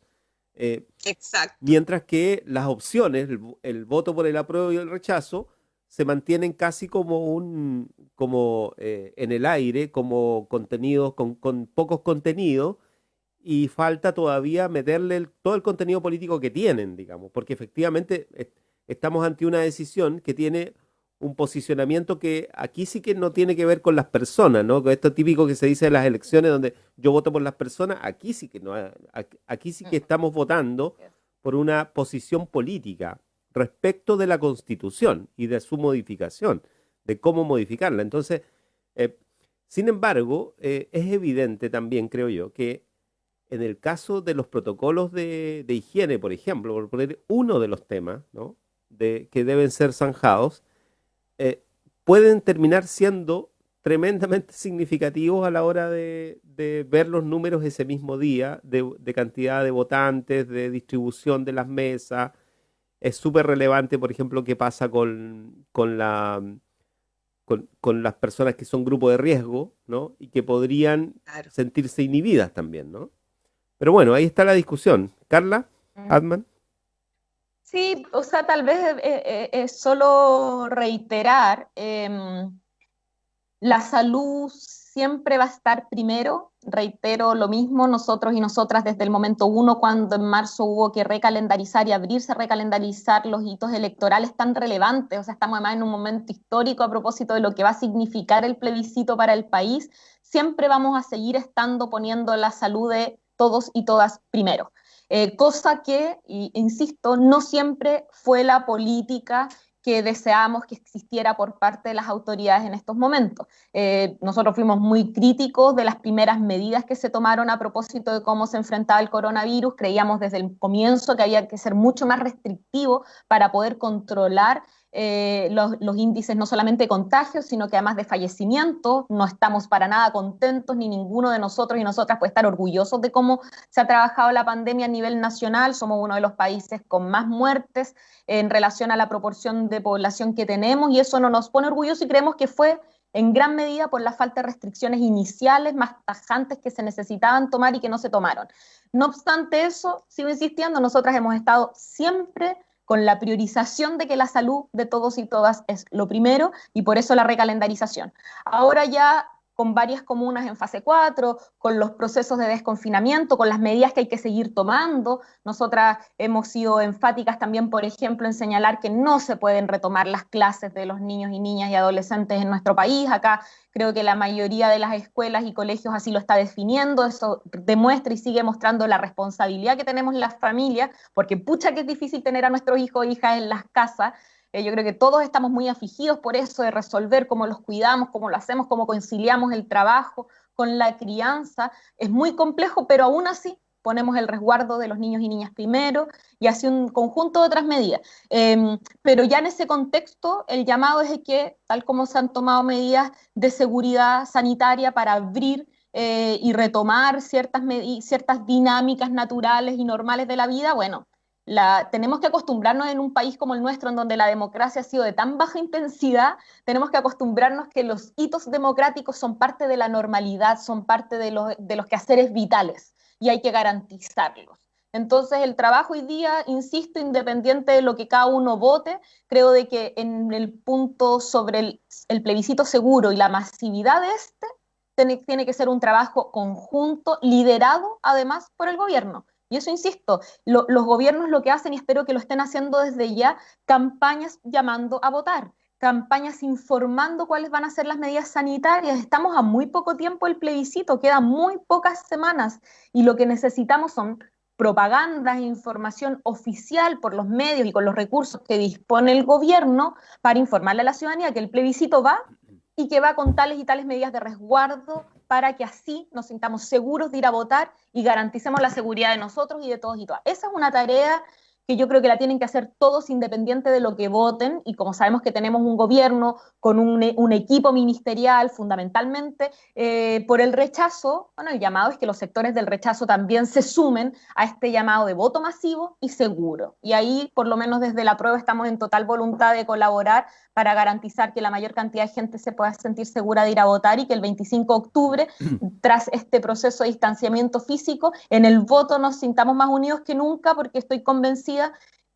Exacto. Mientras que las opciones, el voto por el apruebo y el rechazo, se mantienen casi como en el aire, como contenidos, con pocos contenidos, y falta todavía meterle todo el contenido político que tienen, digamos, porque efectivamente estamos ante una decisión que tiene un posicionamiento que aquí sí que no tiene que ver con las personas, ¿no? Con esto típico que se dice en las elecciones donde yo voto por las personas, aquí sí que no, aquí sí que estamos votando por una posición política respecto de la Constitución y de su modificación, de cómo modificarla. Entonces, sin embargo, es evidente también, creo yo, que en el caso de los protocolos de higiene, por ejemplo, por poner uno de los temas, ¿no? Que deben ser zanjados, pueden terminar siendo tremendamente significativos a la hora de ver los números ese mismo día, de cantidad de votantes, de distribución de las mesas. Es súper relevante, por ejemplo, qué pasa con las personas que son grupo de riesgo, ¿no? Y que podrían Claro. sentirse inhibidas también, ¿no? Pero bueno, ahí está la discusión. Carla, Adman. Sí, o sea, tal vez es solo reiterar, la salud siempre va a estar primero. Reitero lo mismo, nosotros y nosotras desde el momento uno, cuando en marzo hubo que recalendarizar y abrirse a recalendarizar los hitos electorales tan relevantes, o sea, estamos además en un momento histórico a propósito de lo que va a significar el plebiscito para el país, siempre vamos a seguir estando poniendo la salud de todos y todas primero. Cosa que, insisto, no siempre fue la política que deseamos que existiera por parte de las autoridades en estos momentos. Nosotros fuimos muy críticos de las primeras medidas que se tomaron a propósito de cómo se enfrentaba el coronavirus. Creíamos desde el comienzo que había que ser mucho más restrictivo para poder controlar los índices no solamente de contagios, sino que además de fallecimientos. No estamos para nada contentos, ni ninguno de nosotros y nosotras puede estar orgullosos de cómo se ha trabajado la pandemia a nivel nacional. Somos uno de los países con más muertes en relación a la proporción de población que tenemos, y eso no nos pone orgullosos, y creemos que fue en gran medida por la falta de restricciones iniciales más tajantes que se necesitaban tomar y que no se tomaron. No obstante eso, sigo insistiendo, nosotras hemos estado siempre con la priorización de que la salud de todos y todas es lo primero, y por eso la recalendarización. Ahora ya con varias comunas en fase 4, con los procesos de desconfinamiento, con las medidas que hay que seguir tomando. Nosotras hemos sido enfáticas también, por ejemplo, en señalar que no se pueden retomar las clases de los niños y niñas y adolescentes en nuestro país. Acá creo que la mayoría de las escuelas y colegios así lo está definiendo. Eso demuestra y sigue mostrando la responsabilidad que tenemos las familias, porque pucha que es difícil tener a nuestros hijos e hijas en las casas. Yo creo que todos estamos muy afligidos por eso, de resolver cómo los cuidamos, cómo lo hacemos, cómo conciliamos el trabajo con la crianza. Es muy complejo, pero aún así ponemos el resguardo de los niños y niñas primero, y así un conjunto de otras medidas. Pero ya en ese contexto, el llamado es que, tal como se han tomado medidas de seguridad sanitaria para abrir y retomar ciertas dinámicas naturales y normales de la vida, bueno, tenemos que acostumbrarnos en un país como el nuestro, en donde la democracia ha sido de tan baja intensidad. Tenemos que acostumbrarnos que los hitos democráticos son parte de la normalidad, son parte de los quehaceres vitales, y hay que garantizarlos. Entonces el trabajo hoy día, insisto, independiente de lo que cada uno vote, creo de que en el punto sobre el plebiscito seguro y la masividad de tiene que ser un trabajo conjunto, liderado además por el gobierno. Y eso, insisto, los gobiernos lo que hacen, y espero que lo estén haciendo desde ya, campañas llamando a votar, campañas informando cuáles van a ser las medidas sanitarias. Estamos a muy poco tiempo del plebiscito, quedan muy pocas semanas, y lo que necesitamos son propaganda e información oficial por los medios y con los recursos que dispone el gobierno para informarle a la ciudadanía que el plebiscito va, y que va con tales y tales medidas de resguardo, para que así nos sintamos seguros de ir a votar y garanticemos la seguridad de nosotros y de todos y todas. Esa es una tarea que yo creo que la tienen que hacer todos independiente de lo que voten, y como sabemos que tenemos un gobierno con un equipo ministerial fundamentalmente por el rechazo, bueno, el llamado es que los sectores del rechazo también se sumen a este llamado de voto masivo y seguro. Y ahí, por lo menos desde la prueba, estamos en total voluntad de colaborar para garantizar que la mayor cantidad de gente se pueda sentir segura de ir a votar, y que el 25 de octubre, tras este proceso de distanciamiento físico, en el voto nos sintamos más unidos que nunca, porque estoy convencida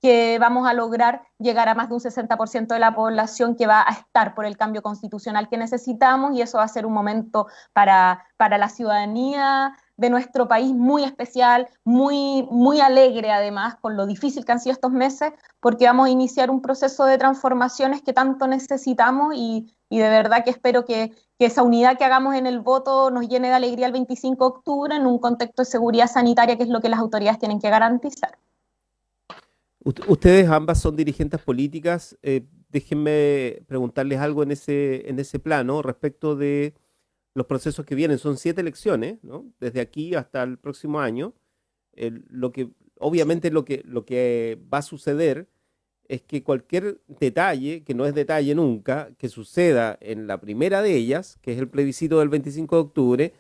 que vamos a lograr llegar a más de un 60% de la población que va a estar por el cambio constitucional que necesitamos, y eso va a ser un momento para la ciudadanía de nuestro país muy especial, muy alegre además, con lo difícil que han sido estos meses, porque vamos a iniciar un proceso de transformaciones que tanto necesitamos, y de verdad que espero que esa unidad que hagamos en el voto nos llene de alegría el 25 de octubre en un contexto de seguridad sanitaria, que es lo que las autoridades tienen que garantizar. Ustedes ambas son dirigentes políticas. Déjenme preguntarles algo en ese plano respecto de los procesos que vienen. Son 7 elecciones, ¿no? Desde aquí hasta el próximo año. Obviamente lo que va a suceder es que cualquier detalle, que no es detalle nunca, que suceda en la primera de ellas, que es el plebiscito del 25 de octubre,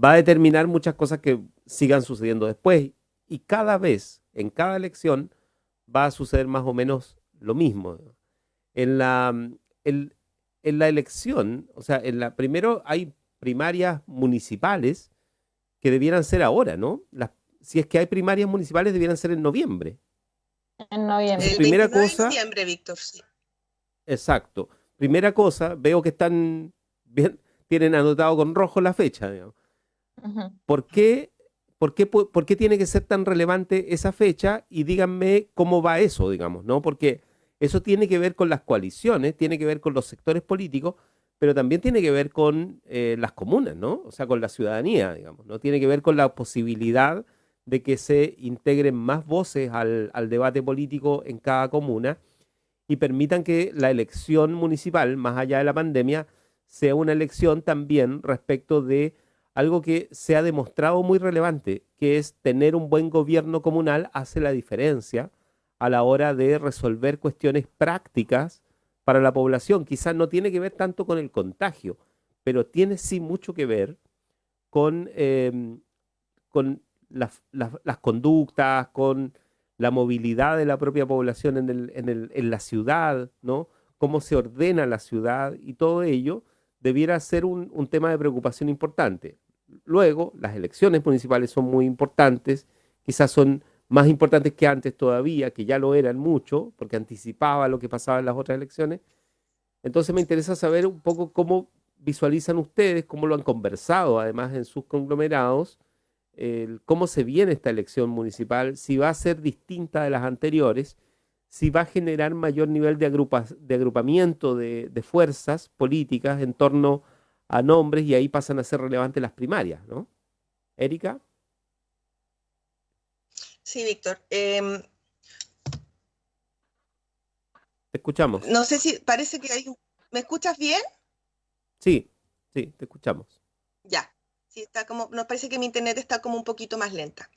va a determinar muchas cosas que sigan sucediendo después. Y cada vez, en cada elección, va a suceder más o menos lo mismo. En la elección, o sea, primero hay primarias municipales que debieran ser ahora, ¿no? Si es que hay primarias municipales, debieran ser en noviembre. En noviembre. El Primera 29 cosa, de noviembre, Víctor, sí. exacto. Primera cosa, veo que están bien, tienen anotado con rojo la fecha, digamos. Uh-huh. ¿Por qué tiene que ser tan relevante esa fecha? Y díganme cómo va eso, digamos, ¿no? Porque eso tiene que ver con las coaliciones, tiene que ver con los sectores políticos, pero también tiene que ver con las comunas, ¿no? O sea, con la ciudadanía, digamos, ¿no? Tiene que ver con la posibilidad de que se integren más voces al debate político en cada comuna y permitan que la elección municipal, más allá de la pandemia, sea una elección también respecto de algo que se ha demostrado muy relevante, que es tener un buen gobierno comunal hace la diferencia a la hora de resolver cuestiones prácticas para la población. Quizás no tiene que ver tanto con el contagio, pero tiene sí mucho que ver con las conductas, con la movilidad de la propia población en la ciudad, ¿no? Cómo se ordena la ciudad, y todo ello debiera ser un tema de preocupación importante. Luego, las elecciones municipales son muy importantes, quizás son más importantes que antes todavía, que ya lo eran mucho, porque anticipaba lo que pasaba en las otras elecciones. Entonces me interesa saber un poco cómo visualizan ustedes, cómo lo han conversado además en sus conglomerados, cómo se viene esta elección municipal, si va a ser distinta de las anteriores, si va a generar mayor nivel de agrupamiento de fuerzas políticas en torno a nombres, y ahí pasan a ser relevantes las primarias, ¿no? Erika. Sí, Víctor. Te escuchamos. No sé si parece que ¿Me escuchas bien? Sí, te escuchamos. Ya. Sí, nos parece que mi internet está como un poquito más lenta.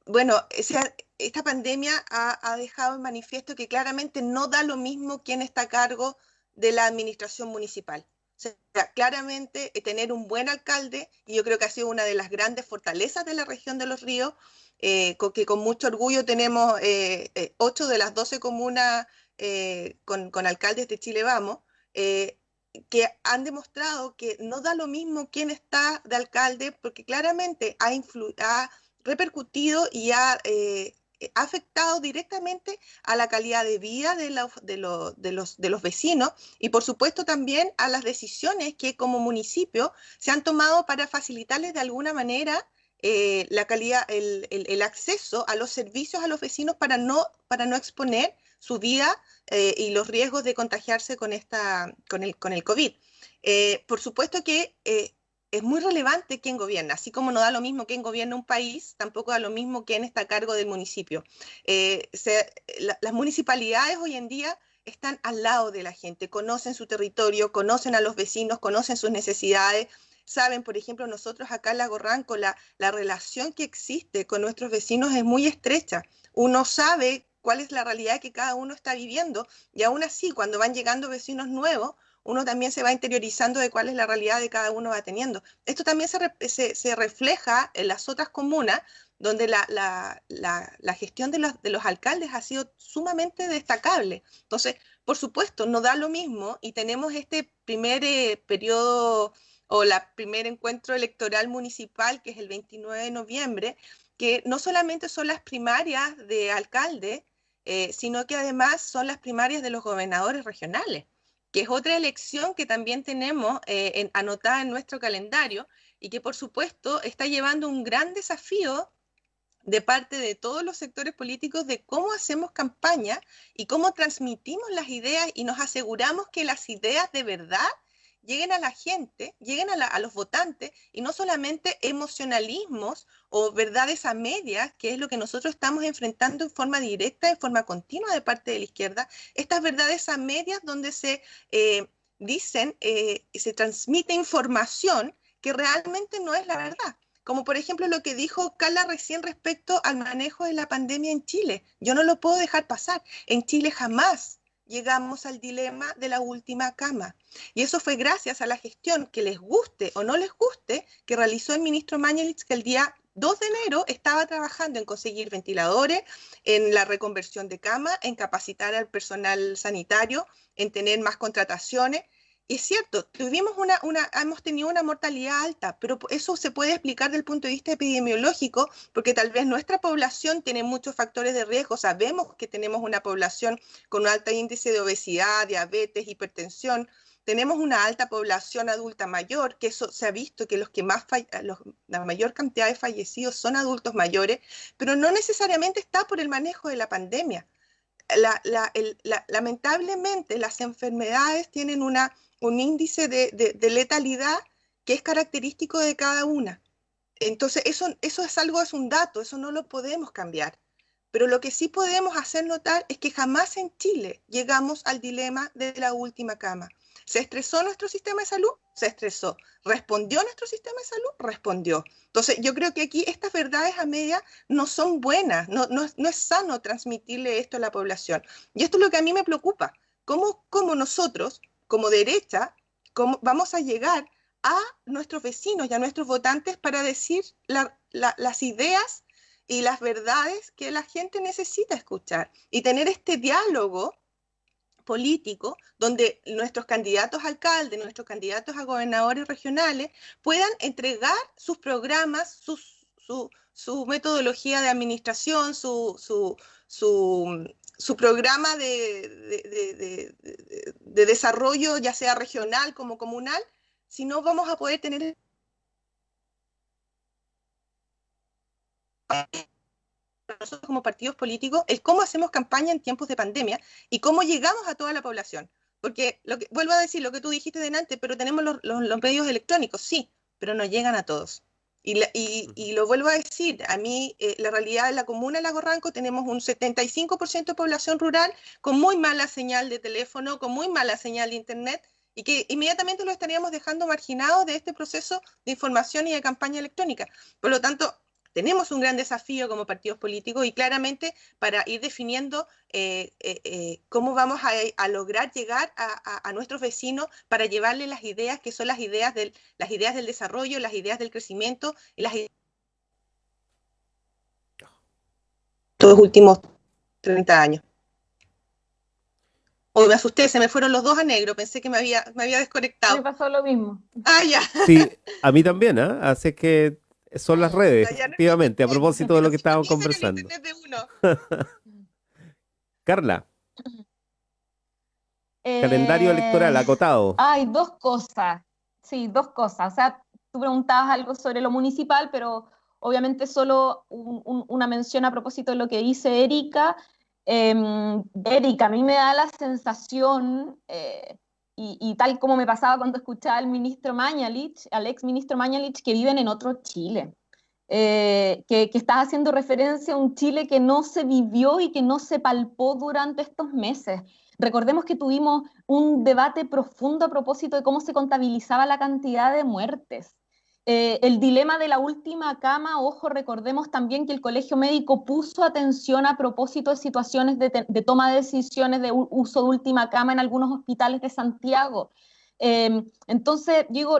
Bueno, esta pandemia ha dejado en manifiesto que claramente no da lo mismo quién está a cargo de la administración municipal. O sea, claramente tener un buen alcalde, y yo creo que ha sido una de las grandes fortalezas de la región de Los Ríos, que con mucho orgullo tenemos 8 de las 12 comunas con alcaldes de Chile Vamos, que han demostrado que no da lo mismo quién está de alcalde, porque claramente ha repercutido y ha afectado directamente a la calidad de vida de los vecinos, y por supuesto también a las decisiones que como municipio se han tomado para facilitarles de alguna manera la calidad, el acceso a los servicios a los vecinos para no exponer su vida y los riesgos de contagiarse con el COVID. Por supuesto que es muy relevante quién gobierna, así como no da lo mismo quién gobierna un país, tampoco da lo mismo quién está a cargo del municipio. Las municipalidades hoy en día están al lado de la gente, conocen su territorio, conocen a los vecinos, conocen sus necesidades. saben, por ejemplo, nosotros acá en Lago Ranco, la relación que existe con nuestros vecinos es muy estrecha. Uno sabe cuál es la realidad que cada uno está viviendo y aún así, cuando van llegando vecinos nuevos, uno también se va interiorizando de cuál es la realidad de cada uno va teniendo. Esto también se refleja en las otras comunas, donde la gestión de los alcaldes ha sido sumamente destacable. Entonces, por supuesto, no da lo mismo y tenemos este primer periodo o la primer encuentro electoral municipal, que es el 29 de noviembre, que no solamente son las primarias de alcalde, sino que además son las primarias de los gobernadores regionales, que es otra elección que también tenemos anotada en nuestro calendario y que por supuesto está llevando un gran desafío de parte de todos los sectores políticos de cómo hacemos campaña y cómo transmitimos las ideas y nos aseguramos que las ideas de verdad lleguen a la gente, lleguen a los votantes y no solamente emocionalismos o verdades a medias, que es lo que nosotros estamos enfrentando en forma directa, en forma continua de parte de la izquierda, estas verdades a medias donde se dicen, se transmite información que realmente no es la verdad. Como por ejemplo lo que dijo Carla recién respecto al manejo de la pandemia en Chile. Yo no lo puedo dejar pasar. En Chile jamás llegamos al dilema de la última cama. Y eso fue gracias a la gestión, que les guste o no les guste, que realizó el ministro Mañalich, que el día 2 de enero estaba trabajando en conseguir ventiladores, en la reconversión de cama, en capacitar al personal sanitario, en tener más contrataciones. Y es cierto, hemos tenido una mortalidad alta, pero eso se puede explicar desde el punto de vista epidemiológico, porque tal vez nuestra población tiene muchos factores de riesgo. Sabemos que tenemos una población con un alto índice de obesidad, diabetes, hipertensión. Tenemos una alta población adulta mayor, que eso se ha visto que la mayor cantidad de fallecidos son adultos mayores, pero no necesariamente está por el manejo de la pandemia. Lamentablemente las enfermedades tienen un índice de letalidad que es característico de cada una. Entonces eso es un dato, eso no lo podemos cambiar. Pero lo que sí podemos hacer notar es que jamás en Chile llegamos al dilema de la última cama. ¿Se estresó nuestro sistema de salud? Se estresó. ¿Respondió nuestro sistema de salud? Respondió. Entonces, yo creo que aquí estas verdades a medias no son buenas, no es sano transmitirle esto a la población. Y esto es lo que a mí me preocupa. ¿Cómo nosotros, como derecha, vamos a llegar a nuestros vecinos y a nuestros votantes para decir las ideas y las verdades que la gente necesita escuchar? Y tener este diálogo político donde nuestros candidatos a alcalde, nuestros candidatos a gobernadores regionales puedan entregar sus programas, su metodología de administración, su programa de desarrollo, ya sea regional como comunal. Si no, vamos a poder tener nosotros como partidos políticos el cómo hacemos campaña en tiempos de pandemia y cómo llegamos a toda la población. Porque, vuelvo a decir lo que tú dijiste delante, pero tenemos los medios electrónicos, sí, pero no llegan a todos. Y lo vuelvo a decir, a mí la realidad de la comuna de Lago Ranco tenemos un 75% de población rural con muy mala señal de teléfono, con muy mala señal de internet, y que inmediatamente lo estaríamos dejando marginados de este proceso de información y de campaña electrónica. Por lo tanto, tenemos un gran desafío como partidos políticos y claramente para ir definiendo cómo vamos a lograr llegar a nuestros vecinos para llevarles las ideas que son las ideas del desarrollo, las ideas del crecimiento y las ideas de los últimos 30 años. Hoy me asusté, se me fueron los dos a negro, pensé que me había desconectado. Me pasó lo mismo. Ah, ya. Sí, a mí también, ¿eh? Así que son las redes, Ya no- efectivamente, a propósito de lo que estábamos Piensen en el conversando. internet de uno. Carla, calendario electoral acotado. Hay dos cosas. Sí, dos cosas. O sea, tú preguntabas algo sobre lo municipal, pero obviamente solo una mención a propósito de lo que dice Erika. Erika, a mí me da la sensación, y tal como me pasaba cuando escuchaba al ministro Mañalich, al ex ministro Mañalich, que viven en otro Chile. Que estás haciendo referencia a un Chile que no se vivió y que no se palpó durante estos meses. recordemos que tuvimos un debate profundo a propósito de cómo se contabilizaba la cantidad de muertes. El dilema de la última cama, ojo, recordemos también que el Colegio Médico puso atención a propósito de situaciones de toma de decisiones de uso de última cama en algunos hospitales de Santiago. Entonces, digo,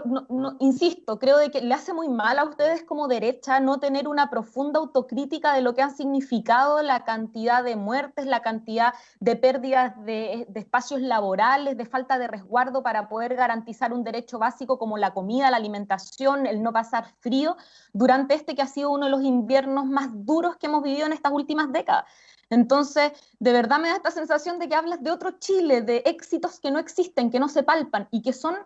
insisto, creo de que le hace muy mal a ustedes como derecha no tener una profunda autocrítica de lo que han significado la cantidad de muertes, la cantidad de pérdidas de espacios laborales, de falta de resguardo para poder garantizar un derecho básico como la comida, la alimentación, el no pasar frío, durante este que ha sido uno de los inviernos más duros que hemos vivido en estas últimas décadas. Entonces, de verdad me da esta sensación de que hablas de otro Chile, de éxitos que no existen, que no se palpan y que son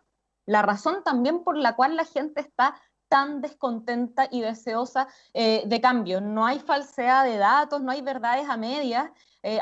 la razón también por la cual la gente está tan descontenta y deseosa de cambio. No hay falsedad de datos, no hay verdades a medias.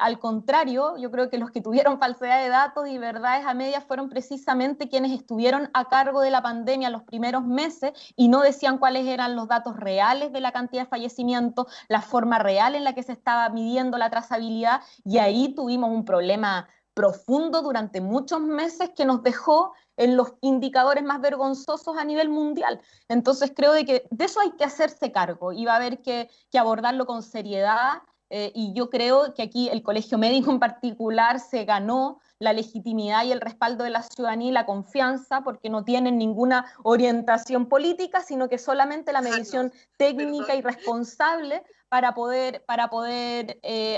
Al contrario, yo creo que los que tuvieron falsedad de datos y verdades a medias fueron precisamente quienes estuvieron a cargo de la pandemia los primeros meses y no decían cuáles eran los datos reales de la cantidad de fallecimientos, la forma real en la que se estaba midiendo la trazabilidad, y ahí tuvimos un problema profundo durante muchos meses que nos dejó en los indicadores más vergonzosos a nivel mundial. Entonces creo de que de eso hay que hacerse cargo y va a haber que abordarlo con seriedad. Y yo creo que aquí el Colegio Médico en particular se ganó la legitimidad y el respaldo de la ciudadanía y la confianza, porque no tienen ninguna orientación política, sino que solamente la medición técnica y responsable para poder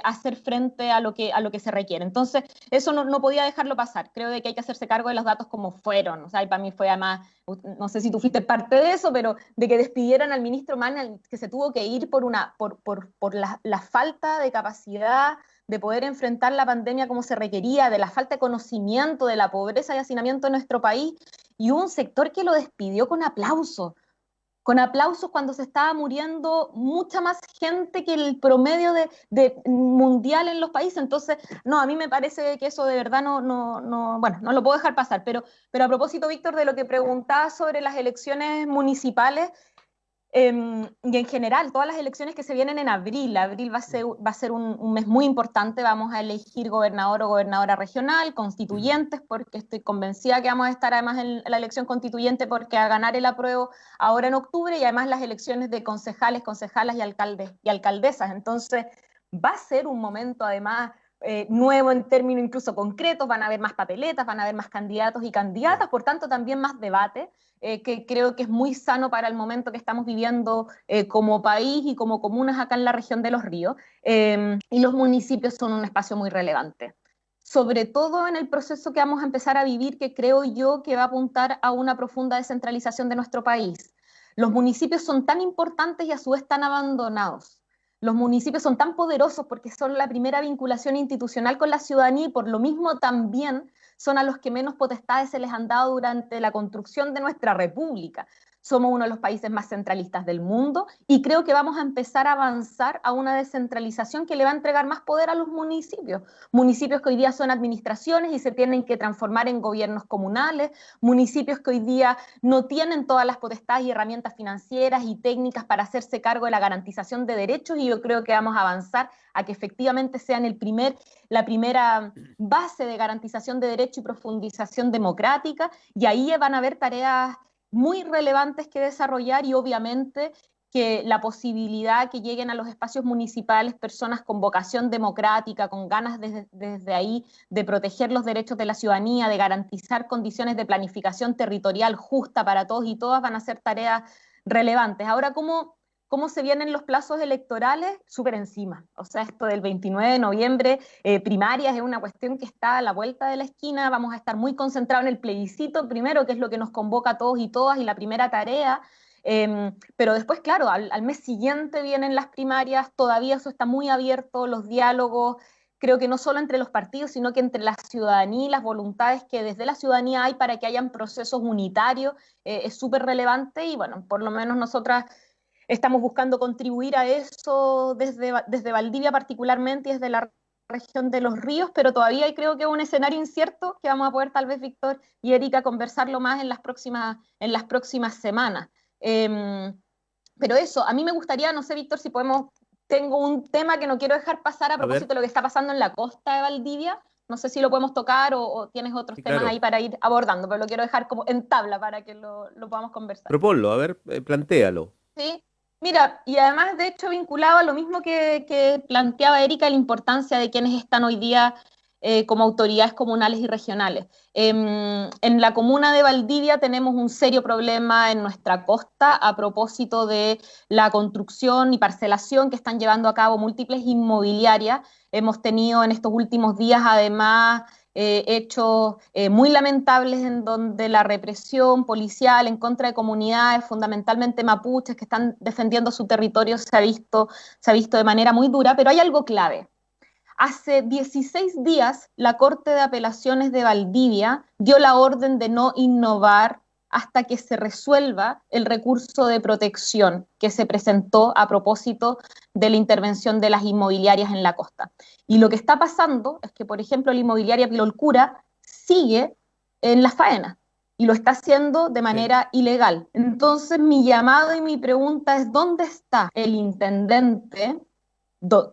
hacer frente a lo que se requiere. Entonces, eso no podía dejarlo pasar. Creo de que hay que hacerse cargo de los datos como fueron. O sea, y para mí fue además, no sé si tú fuiste parte de eso, pero de que despidieran al ministro Mann, que se tuvo que ir por la falta de capacidad de poder enfrentar la pandemia como se requería, de la falta de conocimiento, de la pobreza y hacinamiento de nuestro país, y hubo un sector que lo despidió con aplausos cuando se estaba muriendo mucha más gente que el promedio de mundial en los países. Entonces, no, a mí me parece que eso de verdad bueno, no lo puedo dejar pasar. Pero a propósito, Víctor, de lo que preguntabas sobre las elecciones municipales, y en general, todas las elecciones que se vienen en abril va a ser un mes muy importante. Vamos a elegir gobernador o gobernadora regional, constituyentes, porque estoy convencida que vamos a estar además en la elección constituyente, porque a ganar el apruebo ahora en octubre, y además las elecciones de concejales, concejalas y alcaldes y alcaldesas. Entonces, va a ser un momento además nuevo en términos incluso concretos. Van a haber más papeletas, van a haber más candidatos y candidatas, por tanto también más debate, que creo que es muy sano para el momento que estamos viviendo como país y como comunas acá en la región de Los Ríos, y los municipios son un espacio muy relevante, sobre todo en el proceso que vamos a empezar a vivir, que creo yo que va a apuntar a una profunda descentralización de nuestro país. Los municipios son tan importantes y a su vez tan abandonados. Los municipios son tan poderosos porque son la primera vinculación institucional con la ciudadanía, y por lo mismo también son a los que menos potestades se les han dado durante la construcción de nuestra república. Somos uno de los países más centralistas del mundo, y creo que vamos a empezar a avanzar a una descentralización que le va a entregar más poder a los municipios. Municipios que hoy día son administraciones y se tienen que transformar en gobiernos comunales, municipios que hoy día no tienen todas las potestades y herramientas financieras y técnicas para hacerse cargo de la garantización de derechos, y yo creo que vamos a avanzar a que efectivamente sean la primera base de garantización de derechos y profundización democrática, y ahí van a haber tareas muy relevantes que desarrollar, y obviamente que la posibilidad que lleguen a los espacios municipales personas con vocación democrática, con ganas desde ahí de proteger los derechos de la ciudadanía, de garantizar condiciones de planificación territorial justa para todos y todas, van a ser tareas relevantes. Ahora, ¿cómo se vienen los plazos electorales? Súper encima. O sea, esto del 29 de noviembre, primarias, es una cuestión que está a la vuelta de la esquina. Vamos a estar muy concentrados en el plebiscito primero, que es lo que nos convoca a todos y todas, y la primera tarea. Pero después, claro, al mes siguiente vienen las primarias, todavía eso está muy abierto, los diálogos, creo que no solo entre los partidos, sino que entre la ciudadanía y las voluntades que desde la ciudadanía hay para que hayan procesos unitarios, es súper relevante, y bueno, por lo menos nosotras estamos buscando contribuir a eso desde Valdivia particularmente y desde la región de Los Ríos, pero todavía creo que es un escenario incierto que vamos a poder tal vez Víctor y Erika conversarlo más en las próximas semanas. Pero eso, a mí me gustaría, no sé Víctor, si podemos, tengo un tema que no quiero dejar pasar a propósito de lo que está pasando en la costa de Valdivia, No sé si lo podemos tocar o tienes otros Sí, temas claro. ahí para ir abordando, pero lo quiero dejar como en tabla para que lo podamos conversar. Proponlo, a ver, plantéalo. Sí, mira, y además de hecho vinculado a lo mismo que planteaba Erika, la importancia de quienes están hoy día como autoridades comunales y regionales. En la comuna de Valdivia tenemos un serio problema en nuestra costa a propósito de la construcción y parcelación que están llevando a cabo múltiples inmobiliarias. Hemos tenido en estos últimos días además hechos muy lamentables en donde la represión policial en contra de comunidades, fundamentalmente mapuches, que están defendiendo su territorio, se ha visto de manera muy dura, pero hay algo clave. Hace 16 días, la Corte de Apelaciones de Valdivia dio la orden de no innovar hasta que se resuelva el recurso de protección que se presentó a propósito de la intervención de las inmobiliarias en la costa. Y lo que está pasando es que, por ejemplo, la inmobiliaria Pilolcura sigue en la faena y lo está haciendo de manera ilegal. Entonces, mi llamado y mi pregunta es, ¿dónde está el intendente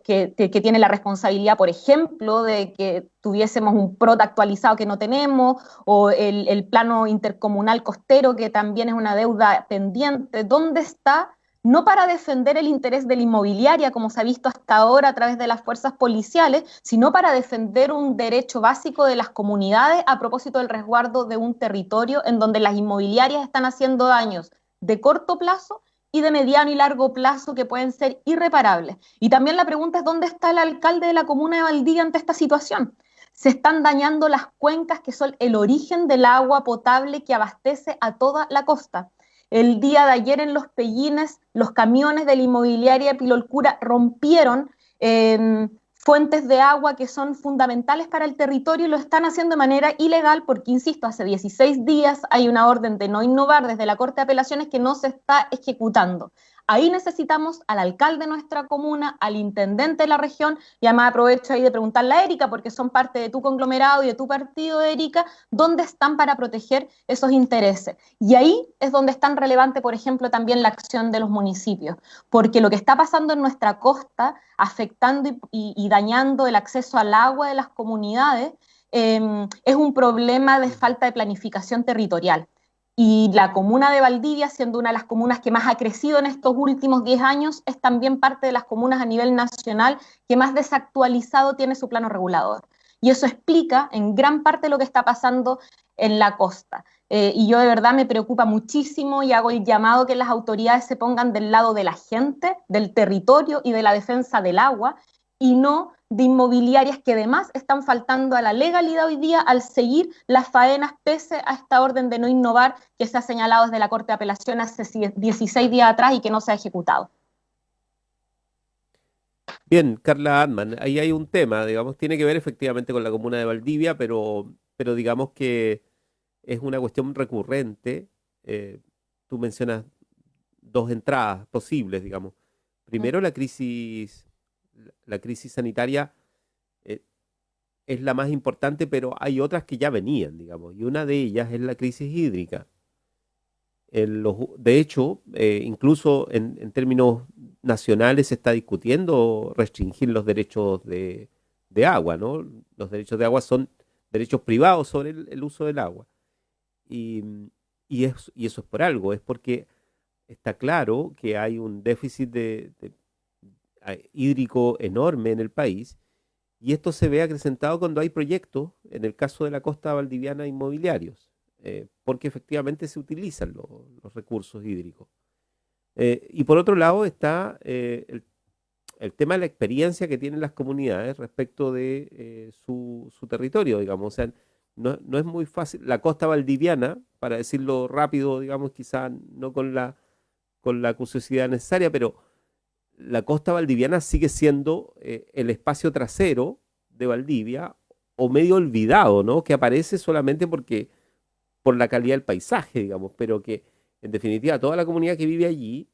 que tiene la responsabilidad, por ejemplo, de que tuviésemos un PROT actualizado que no tenemos, o el plano intercomunal costero, que también es una deuda pendiente? ¿Dónde está? No para defender el interés de la inmobiliaria, como se ha visto hasta ahora a través de las fuerzas policiales, sino para defender un derecho básico de las comunidades a propósito del resguardo de un territorio en donde las inmobiliarias están haciendo daños de corto plazo y de mediano y largo plazo que pueden ser irreparables. Y también la pregunta es, ¿dónde está el alcalde de la comuna de Valdivia ante esta situación? Se están dañando las cuencas que son el origen del agua potable que abastece a toda la costa. El día de ayer en Los Pellines, los camiones de la inmobiliaria Pilolcura rompieron fuentes de agua que son fundamentales para el territorio y lo están haciendo de manera ilegal porque, insisto, hace 16 días hay una orden de no innovar desde la Corte de Apelaciones que no se está ejecutando. Ahí necesitamos al alcalde de nuestra comuna, al intendente de la región, y además aprovecho ahí de preguntarle a Erika, porque son parte de tu conglomerado y de tu partido, Erika, ¿dónde están para proteger esos intereses? Y ahí es donde es tan relevante, por ejemplo, también la acción de los municipios, porque lo que está pasando en nuestra costa, afectando y dañando el acceso al agua de las comunidades, es un problema de falta de planificación territorial. Y la comuna de Valdivia, siendo una de las comunas que más ha crecido en estos últimos 10 años, es también parte de las comunas a nivel nacional que más desactualizado tiene su plano regulador. Y eso explica en gran parte lo que está pasando en la costa. Y yo de verdad me preocupa muchísimo y hago el llamado que las autoridades se pongan del lado de la gente, del territorio y de la defensa del agua, y no de inmobiliarias que además están faltando a la legalidad hoy día al seguir las faenas pese a esta orden de no innovar que se ha señalado desde la Corte de Apelación hace 16 días atrás y que no se ha ejecutado. Bien, Carla Adman, ahí hay un tema, digamos, tiene que ver efectivamente con la comuna de Valdivia, pero digamos que es una cuestión recurrente. Tú mencionas dos entradas posibles, digamos. Primero, la crisis sanitaria eh, es la más importante, pero hay otras que ya venían, digamos, y una de ellas es la crisis hídrica. De hecho, incluso en términos nacionales se está discutiendo restringir los derechos de agua, ¿no? Los derechos de agua son derechos privados sobre el uso del agua. Y, y eso es por algo, es porque está claro que hay un déficit hídrico enorme en el país y esto se ve acrecentado cuando hay proyectos, en el caso de la costa valdiviana, inmobiliarios, porque efectivamente se utilizan los recursos hídricos. Y por otro lado está el tema de la experiencia que tienen las comunidades respecto de su territorio, digamos. O sea, no es muy fácil. La costa valdiviana, para decirlo rápido, digamos, quizá no con la acuciosidad necesaria, pero la costa valdiviana sigue siendo el espacio trasero de Valdivia o medio olvidado, ¿no? Que aparece solamente por la calidad del paisaje, digamos, pero que en definitiva toda la comunidad que vive allí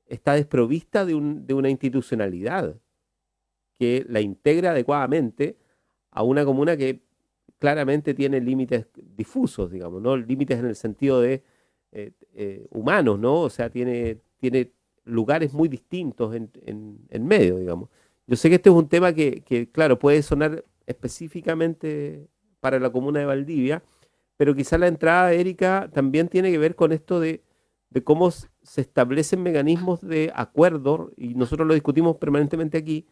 está desprovista de una institucionalidad que la integra adecuadamente a una comuna que claramente tiene límites difusos, digamos, ¿no? Límites en el sentido de humanos, ¿no? O sea, tiene lugares muy distintos en medio, digamos. Yo sé que este es un tema que, claro, puede sonar específicamente para la comuna de Valdivia, pero quizá la entrada, Erika, también tiene que ver con esto de cómo se establecen mecanismos de acuerdo, y nosotros lo discutimos permanentemente aquí,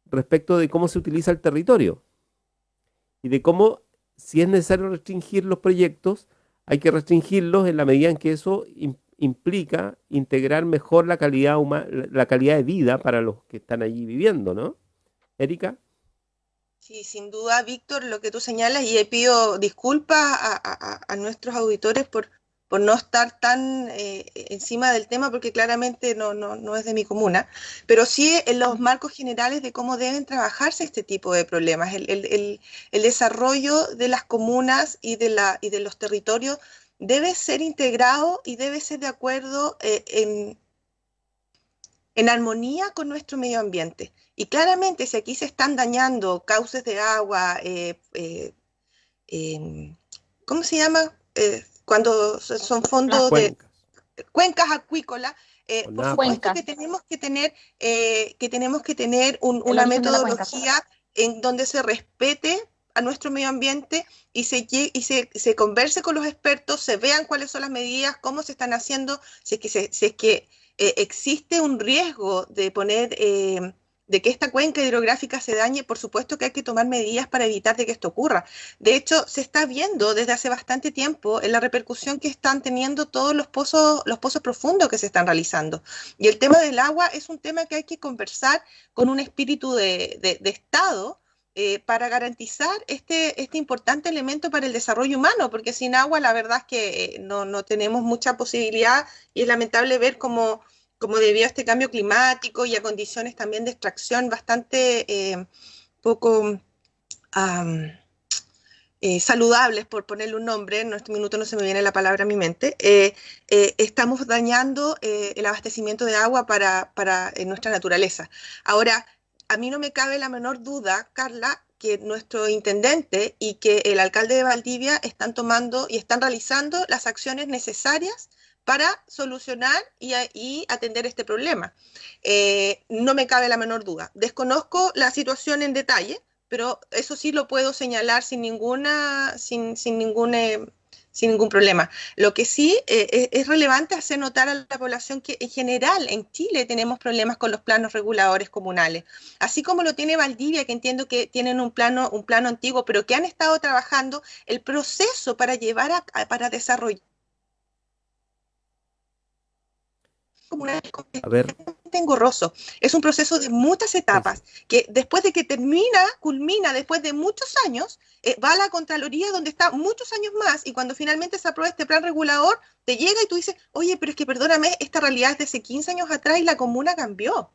respecto de cómo se utiliza el territorio y de cómo, si es necesario restringir los proyectos, hay que restringirlos en la medida en que eso implica integrar mejor la calidad la calidad de vida para los que están allí viviendo, ¿no? Erika. Sí, sin duda, Víctor, lo que tú señalas, y pido disculpas a nuestros auditores por no estar tan encima del tema, porque claramente no es de mi comuna, pero sí en los marcos generales de cómo deben trabajarse este tipo de problemas. El desarrollo de las comunas y de los territorios debe ser integrado y debe ser de acuerdo en armonía con nuestro medio ambiente. Y claramente, si aquí se están dañando cauces de agua, ¿cómo se llama? Cuando son fondos de cuencas acuícolas, por supuesto que tenemos que tener una metodología en donde se respete a nuestro medio ambiente y se converse con los expertos, se vean cuáles son las medidas, cómo se están haciendo, si es que existe un riesgo de de que esta cuenca hidrográfica se dañe. Por supuesto que hay que tomar medidas para evitar de que esto ocurra. De hecho, se está viendo desde hace bastante tiempo en la repercusión que están teniendo todos los pozos profundos que se están realizando. Y el tema del agua es un tema que hay que conversar con un espíritu de Estado, para garantizar este importante elemento para el desarrollo humano, porque sin agua la verdad es que no tenemos mucha posibilidad, y es lamentable ver cómo debido a este cambio climático y a condiciones también de extracción bastante poco saludables, por ponerle un nombre, en este minuto no se me viene la palabra a mi mente, estamos dañando el abastecimiento de agua para nuestra naturaleza. Ahora, a mí no me cabe la menor duda, Carla, que nuestro intendente y que el alcalde de Valdivia están tomando y están realizando las acciones necesarias para solucionar y atender este problema. No me cabe la menor duda. Desconozco la situación en detalle, pero eso sí lo puedo señalar sin ningún problema. Lo que sí es relevante hacer notar a la población que en general en Chile tenemos problemas con los planos reguladores comunales, así como lo tiene Valdivia, que entiendo que tienen un plano antiguo, pero que han estado trabajando el proceso para para desarrollar comunales completamente engorroso. Es un proceso de muchas etapas que después de que culmina después de muchos años, va a la Contraloría donde está muchos años más, y cuando finalmente se aprueba este plan regulador, te llega y tú dices, oye, pero es que perdóname, esta realidad es de hace 15 años atrás y la comuna cambió.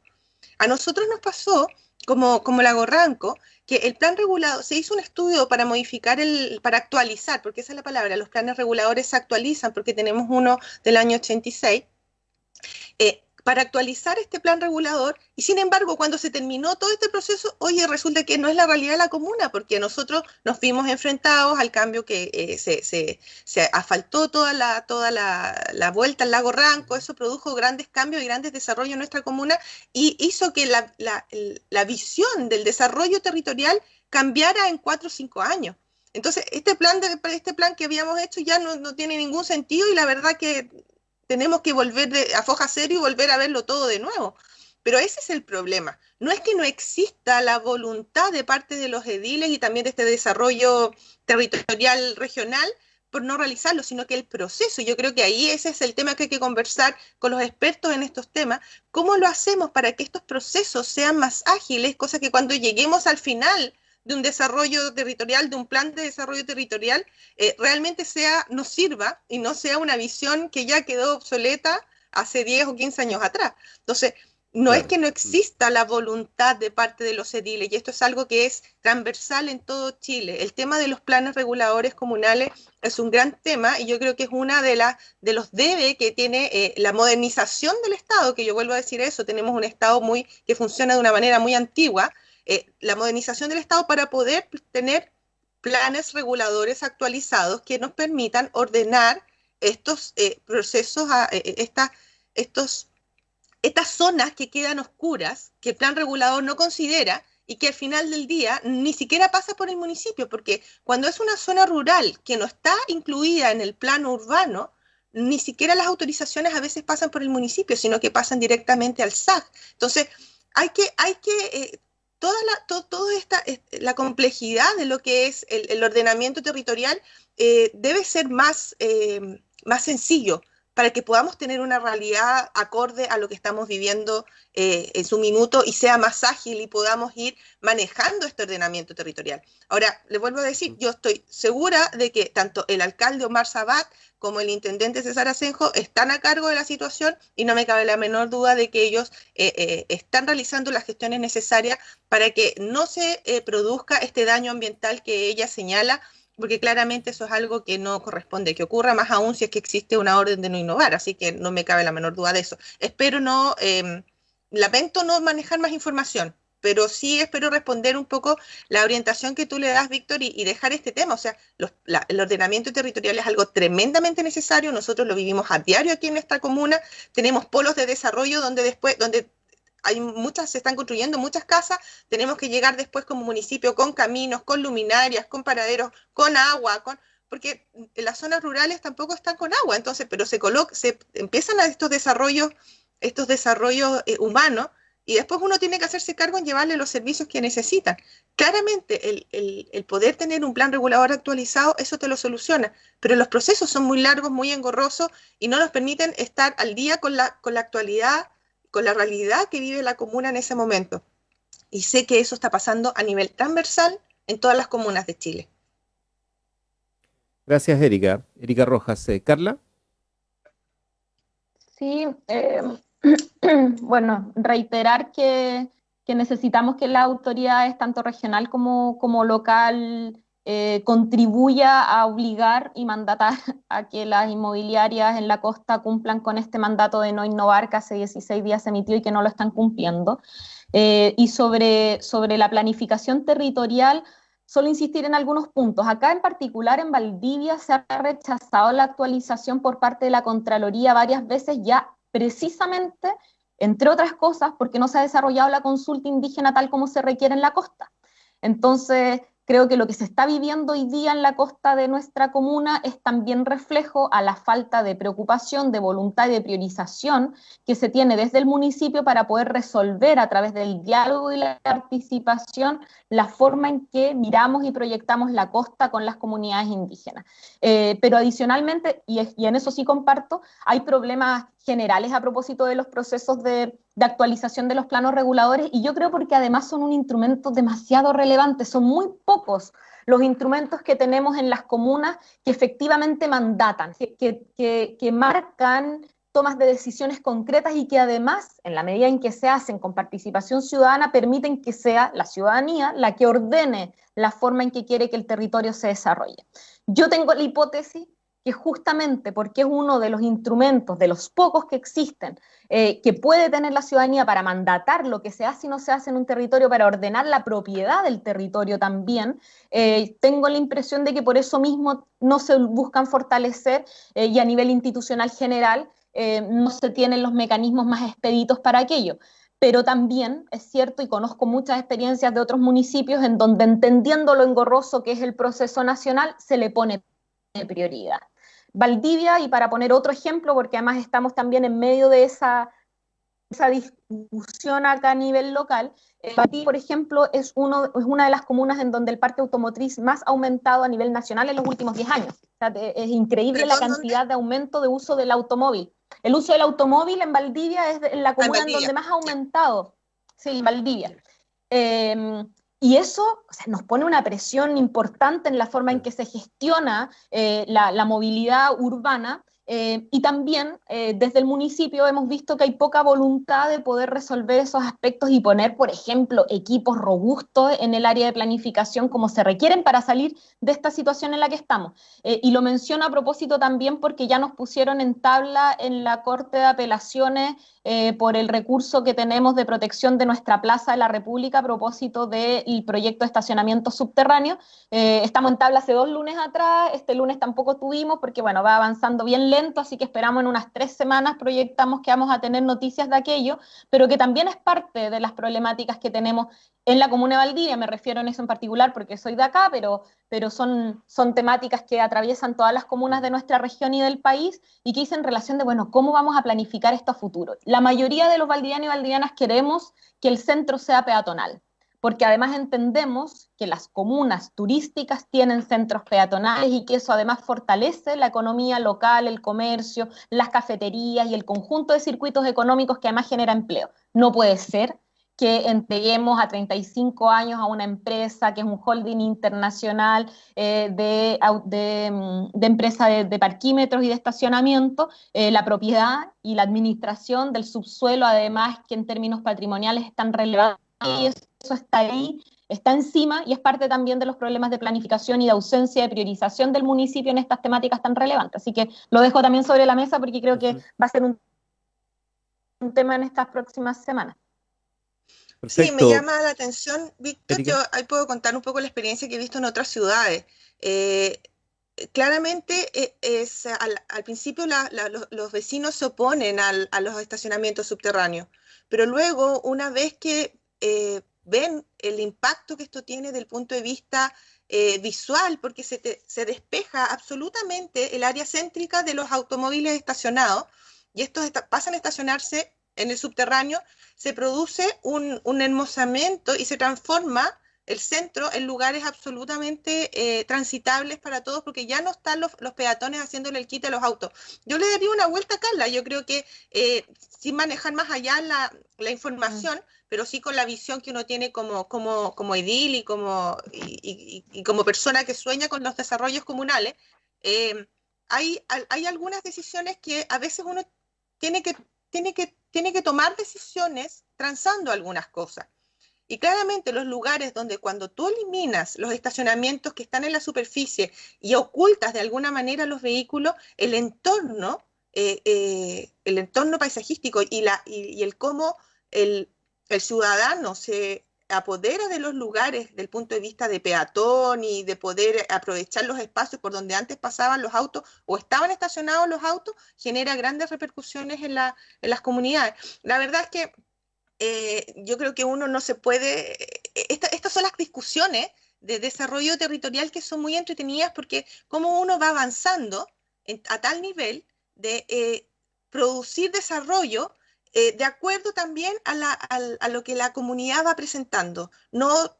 A nosotros nos pasó, como Lago Ranco, que el plan regulador, se hizo un estudio para modificar, para actualizar, porque esa es la palabra, los planes reguladores se actualizan porque tenemos uno del año 86, para actualizar este plan regulador, y sin embargo cuando se terminó todo este proceso, oye, resulta que no es la realidad de la comuna, porque nosotros nos vimos enfrentados al cambio que se asfaltó toda la vuelta al Lago Ranco. Eso produjo grandes cambios y grandes desarrollos en nuestra comuna, y hizo que la visión del desarrollo territorial cambiara en 4 o 5 años. Entonces este plan que habíamos hecho ya no tiene ningún sentido, y la verdad que tenemos que volver a foja cero y volver a verlo todo de nuevo. Pero ese es el problema. No es que no exista la voluntad de parte de los ediles y también de este desarrollo territorial regional por no realizarlo, sino que el proceso, yo creo que ahí ese es el tema que hay que conversar con los expertos en estos temas. ¿Cómo lo hacemos para que estos procesos sean más ágiles? Cosa que cuando lleguemos al final de un desarrollo territorial, de un plan de desarrollo territorial, realmente nos sirva y no sea una visión que ya quedó obsoleta hace 10 o 15 años atrás. Entonces, no es que no exista la voluntad de parte de los ediles, y esto es algo que es transversal en todo Chile. El tema de los planes reguladores comunales es un gran tema, y yo creo que es una de los debe que tiene la modernización del Estado, que yo vuelvo a decir eso, tenemos un Estado que funciona de una manera muy antigua, la modernización del Estado para poder tener planes reguladores actualizados que nos permitan ordenar estos procesos, estas zonas que quedan oscuras, que el plan regulador no considera, y que al final del día ni siquiera pasa por el municipio, porque cuando es una zona rural que no está incluida en el plano urbano, ni siquiera las autorizaciones a veces pasan por el municipio, sino que pasan directamente al SAG. Entonces, toda la complejidad de lo que es el ordenamiento territorial debe ser más sencillo para que podamos tener una realidad acorde a lo que estamos viviendo en su minuto y sea más ágil y podamos ir manejando este ordenamiento territorial. Ahora, les vuelvo a decir, yo estoy segura de que tanto el alcalde Omar Sabat como el intendente César Asenjo están a cargo de la situación y no me cabe la menor duda de que ellos están realizando las gestiones necesarias para que no se produzca este daño ambiental que ella señala, porque claramente eso es algo que no corresponde que ocurra, más aún si es que existe una orden de no innovar, así que no me cabe la menor duda de eso. Lamento no manejar más información, pero sí espero responder un poco la orientación que tú le das, Víctor, y dejar este tema. O sea, el ordenamiento territorial es algo tremendamente necesario, nosotros lo vivimos a diario aquí en nuestra comuna, tenemos polos de desarrollo donde se están construyendo muchas casas, tenemos que llegar después como municipio con caminos, con luminarias, con paraderos, con agua, porque en las zonas rurales tampoco están con agua, entonces, pero se empiezan a estos desarrollos humanos, y después uno tiene que hacerse cargo en llevarle los servicios que necesitan. Claramente, el poder tener un plan regulador actualizado, eso te lo soluciona, pero los procesos son muy largos, muy engorrosos, y no nos permiten estar al día con la actualidad, con la realidad que vive la comuna en ese momento. Y sé que eso está pasando a nivel transversal en todas las comunas de Chile. Gracias, Erika. Erika Rojas. ¿Carla? Sí, bueno, reiterar que necesitamos que las autoridades, tanto regional como local, contribuya a obligar y mandatar a que las inmobiliarias en la costa cumplan con este mandato de no innovar que hace 16 días se emitió y que no lo están cumpliendo. Y sobre la planificación territorial, solo insistir en algunos puntos. Acá en particular en Valdivia se ha rechazado la actualización por parte de la Contraloría varias veces ya, precisamente, entre otras cosas, porque no se ha desarrollado la consulta indígena tal como se requiere en la costa. Entonces, creo que lo que se está viviendo hoy día en la costa de nuestra comuna es también reflejo a la falta de preocupación, de voluntad y de priorización que se tiene desde el municipio para poder resolver a través del diálogo y la participación la forma en que miramos y proyectamos la costa con las comunidades indígenas. Pero adicionalmente, y en eso sí comparto, hay problemas generales a propósito de los procesos de actualización de los planos reguladores, y yo creo porque además son un instrumento demasiado relevante, son muy pocos los instrumentos que tenemos en las comunas que efectivamente mandatan, que marcan tomas de decisiones concretas y que además, en la medida en que se hacen con participación ciudadana, permiten que sea la ciudadanía la que ordene la forma en que quiere que el territorio se desarrolle. Yo tengo la hipótesis que justamente porque es uno de los instrumentos, de los pocos que existen, que puede tener la ciudadanía para mandatar lo que se hace y no se hace en un territorio, para ordenar la propiedad del territorio también, tengo la impresión de que por eso mismo no se buscan fortalecer y a nivel institucional general no se tienen los mecanismos más expeditos para aquello. Pero también es cierto, y conozco muchas experiencias de otros municipios en donde, entendiendo lo engorroso que es el proceso nacional, se le pone prioridad. Valdivia, y para poner otro ejemplo, porque además estamos también en medio de esa discusión acá a nivel local, Valdivia, por ejemplo, es una de las comunas en donde el parque automotriz más ha aumentado a nivel nacional en los últimos 10 años. O sea, es increíble la cantidad de aumento de uso del automóvil. El uso del automóvil en Valdivia es la comuna en donde más ha aumentado. Sí, en Valdivia. Y eso, o sea, nos pone una presión importante en la forma en que se gestiona la movilidad urbana, y también desde el municipio hemos visto que hay poca voluntad de poder resolver esos aspectos y poner, por ejemplo, equipos robustos en el área de planificación como se requieren para salir de esta situación en la que estamos. Y lo menciono a propósito también porque ya nos pusieron en tabla en la Corte de Apelaciones por el recurso que tenemos de protección de nuestra Plaza de la República a propósito del proyecto de estacionamiento subterráneo. Estamos en tabla hace 2 lunes atrás, este lunes tampoco tuvimos porque, bueno, va avanzando bien lento, lento, así que esperamos en unas 3 semanas, proyectamos que vamos a tener noticias de aquello, pero que también es parte de las problemáticas que tenemos en la comuna de Valdivia. Me refiero en eso en particular porque soy de acá, pero son temáticas que atraviesan todas las comunas de nuestra región y del país, y que dicen relación de, bueno, ¿cómo vamos a planificar esto a futuro? La mayoría de los valdivianos y valdivianas queremos que el centro sea peatonal, porque además entendemos que las comunas turísticas tienen centros peatonales y que eso además fortalece la economía local, el comercio, las cafeterías y el conjunto de circuitos económicos que además genera empleo. No puede ser que entreguemos a 35 años a una empresa que es un holding internacional de empresa de parquímetros y de estacionamiento, la propiedad y la administración del subsuelo, además que en términos patrimoniales es tan relevante, y eso está ahí, está encima, y es parte también de los problemas de planificación y de ausencia de priorización del municipio en estas temáticas tan relevantes. Así que lo dejo también sobre la mesa porque creo que va a ser un tema en estas próximas semanas. Sí, me Perfecto. llama la atención, Víctor. Erika. Yo ahí puedo contar un poco la experiencia que he visto en otras ciudades. Claramente al principio los vecinos se oponen a los estacionamientos subterráneos, pero luego, una vez que ven el impacto que esto tiene desde el punto de vista visual, porque se despeja absolutamente el área céntrica de los automóviles estacionados, y estos pasan a estacionarse en el subterráneo, se produce un hermosamiento y se transforma el centro en lugares absolutamente transitables para todos, porque ya no están los peatones haciéndole el quite a los autos. Yo le daría una vuelta a Carla. Yo creo que sin manejar más allá la información, pero sí con la visión que uno tiene como edil y como persona que sueña con los desarrollos comunales, hay algunas decisiones que a veces uno tiene que tomar decisiones transando algunas cosas. Y claramente los lugares donde, cuando tú eliminas los estacionamientos que están en la superficie y ocultas de alguna manera los vehículos, el entorno paisajístico y el cómo el ciudadano se apodera de los lugares desde el punto de vista de peatón y de poder aprovechar los espacios por donde antes pasaban los autos o estaban estacionados los autos, genera grandes repercusiones en las comunidades. La verdad es que yo creo que uno no se puede... Estas son las discusiones de desarrollo territorial que son muy entretenidas, porque como uno va avanzando a tal nivel de producir desarrollo de acuerdo también a lo que la comunidad va presentando, no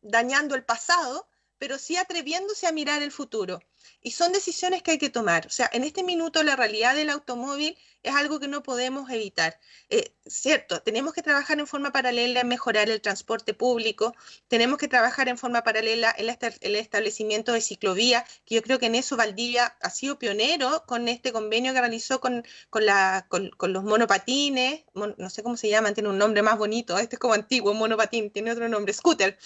dañando el pasado, pero sí atreviéndose a mirar el futuro. Y son decisiones que hay que tomar. O sea, en este minuto la realidad del automóvil es algo que no podemos evitar. Cierto, tenemos que trabajar en forma paralela en mejorar el transporte público, tenemos que trabajar en forma paralela en el establecimiento de ciclovías, que yo creo que en eso Valdivia ha sido pionero con este convenio que realizó con los monopatines, no sé cómo se llaman, tiene un nombre más bonito, este es como antiguo, monopatín, tiene otro nombre, scooter,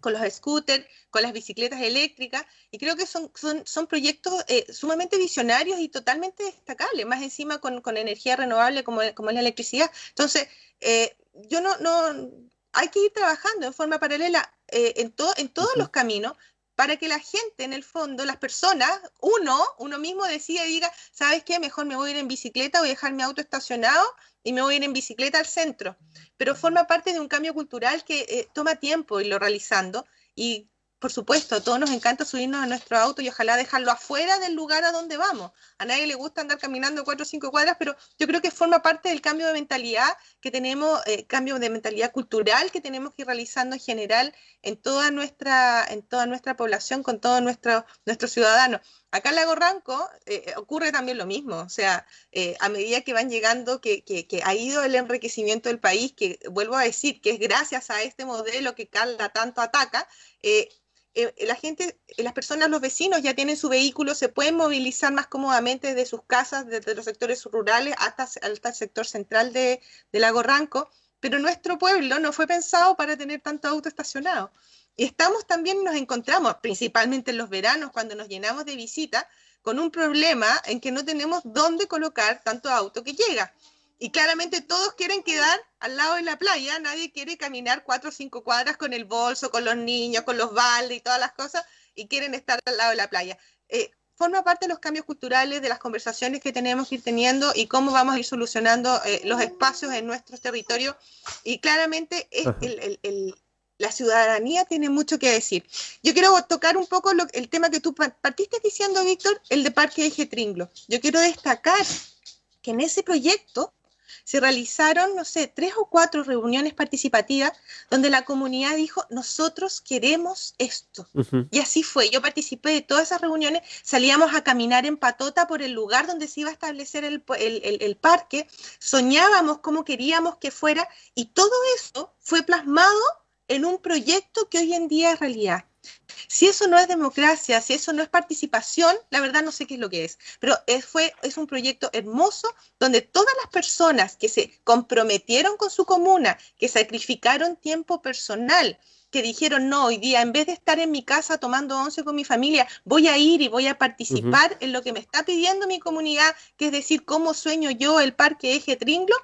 con los scooters, con las bicicletas eléctricas, y creo que son proyectos sumamente visionarios y totalmente destacables, más encima con energía renovable como es la electricidad. Entonces, hay que ir trabajando en forma paralela en todos los caminos, para que la gente, en el fondo, las personas, uno mismo decida y diga, ¿sabes qué? Mejor me voy a ir en bicicleta, voy a dejar mi auto estacionado y me voy a ir en bicicleta al centro. Pero forma parte de un cambio cultural que toma tiempo irlo realizando, y por supuesto, a todos nos encanta subirnos a nuestro auto y ojalá dejarlo afuera del lugar a donde vamos. A nadie le gusta andar caminando 4 o 5 cuadras, pero yo creo que forma parte del cambio de mentalidad que tenemos, cambio de mentalidad cultural que tenemos que ir realizando en general en toda nuestra población, con todos nuestros ciudadanos. Acá en Lago Ranco ocurre también lo mismo. O sea, a medida que van llegando, que ha ido el enriquecimiento del país, que vuelvo a decir que es gracias a este modelo que Carla tanto ataca, la gente, las personas, los vecinos ya tienen su vehículo, se pueden movilizar más cómodamente desde sus casas, desde los sectores rurales hasta el sector central de Lago Ranco, pero nuestro pueblo no fue pensado para tener tanto auto estacionado. Y estamos también, nos encontramos, principalmente en los veranos, cuando nos llenamos de visitas, con un problema en que no tenemos dónde colocar tanto auto que llega. Y claramente todos quieren quedar al lado de la playa, nadie quiere caminar 4 o 5 cuadras con el bolso, con los niños, con los baldes y todas las cosas, y quieren estar al lado de la playa. forma parte de los cambios culturales, de las conversaciones que tenemos que ir teniendo y cómo vamos a ir solucionando los espacios en nuestros territorios. Y claramente la ciudadanía tiene mucho que decir. Yo quiero tocar un poco el tema que tú partiste diciendo, Víctor, el de Parque Eje Tringlo. Yo quiero destacar que en ese proyecto se realizaron, no sé, 3 o 4 reuniones participativas donde la comunidad dijo, nosotros queremos esto. Y así fue. Yo participé de todas esas reuniones, salíamos a caminar en patota por el lugar donde se iba a establecer el parque, soñábamos cómo queríamos que fuera, y todo eso fue plasmado en un proyecto que hoy en día es realidad. Si eso no es democracia, si eso no es participación, la verdad no sé qué es lo que es. Pero es un proyecto hermoso donde todas las personas que se comprometieron con su comuna, que sacrificaron tiempo personal, que dijeron, no, hoy día en vez de estar en mi casa tomando once con mi familia, voy a ir y voy a participar en lo que me está pidiendo mi comunidad, que es decir, cómo sueño yo el Parque Eje Tringlo.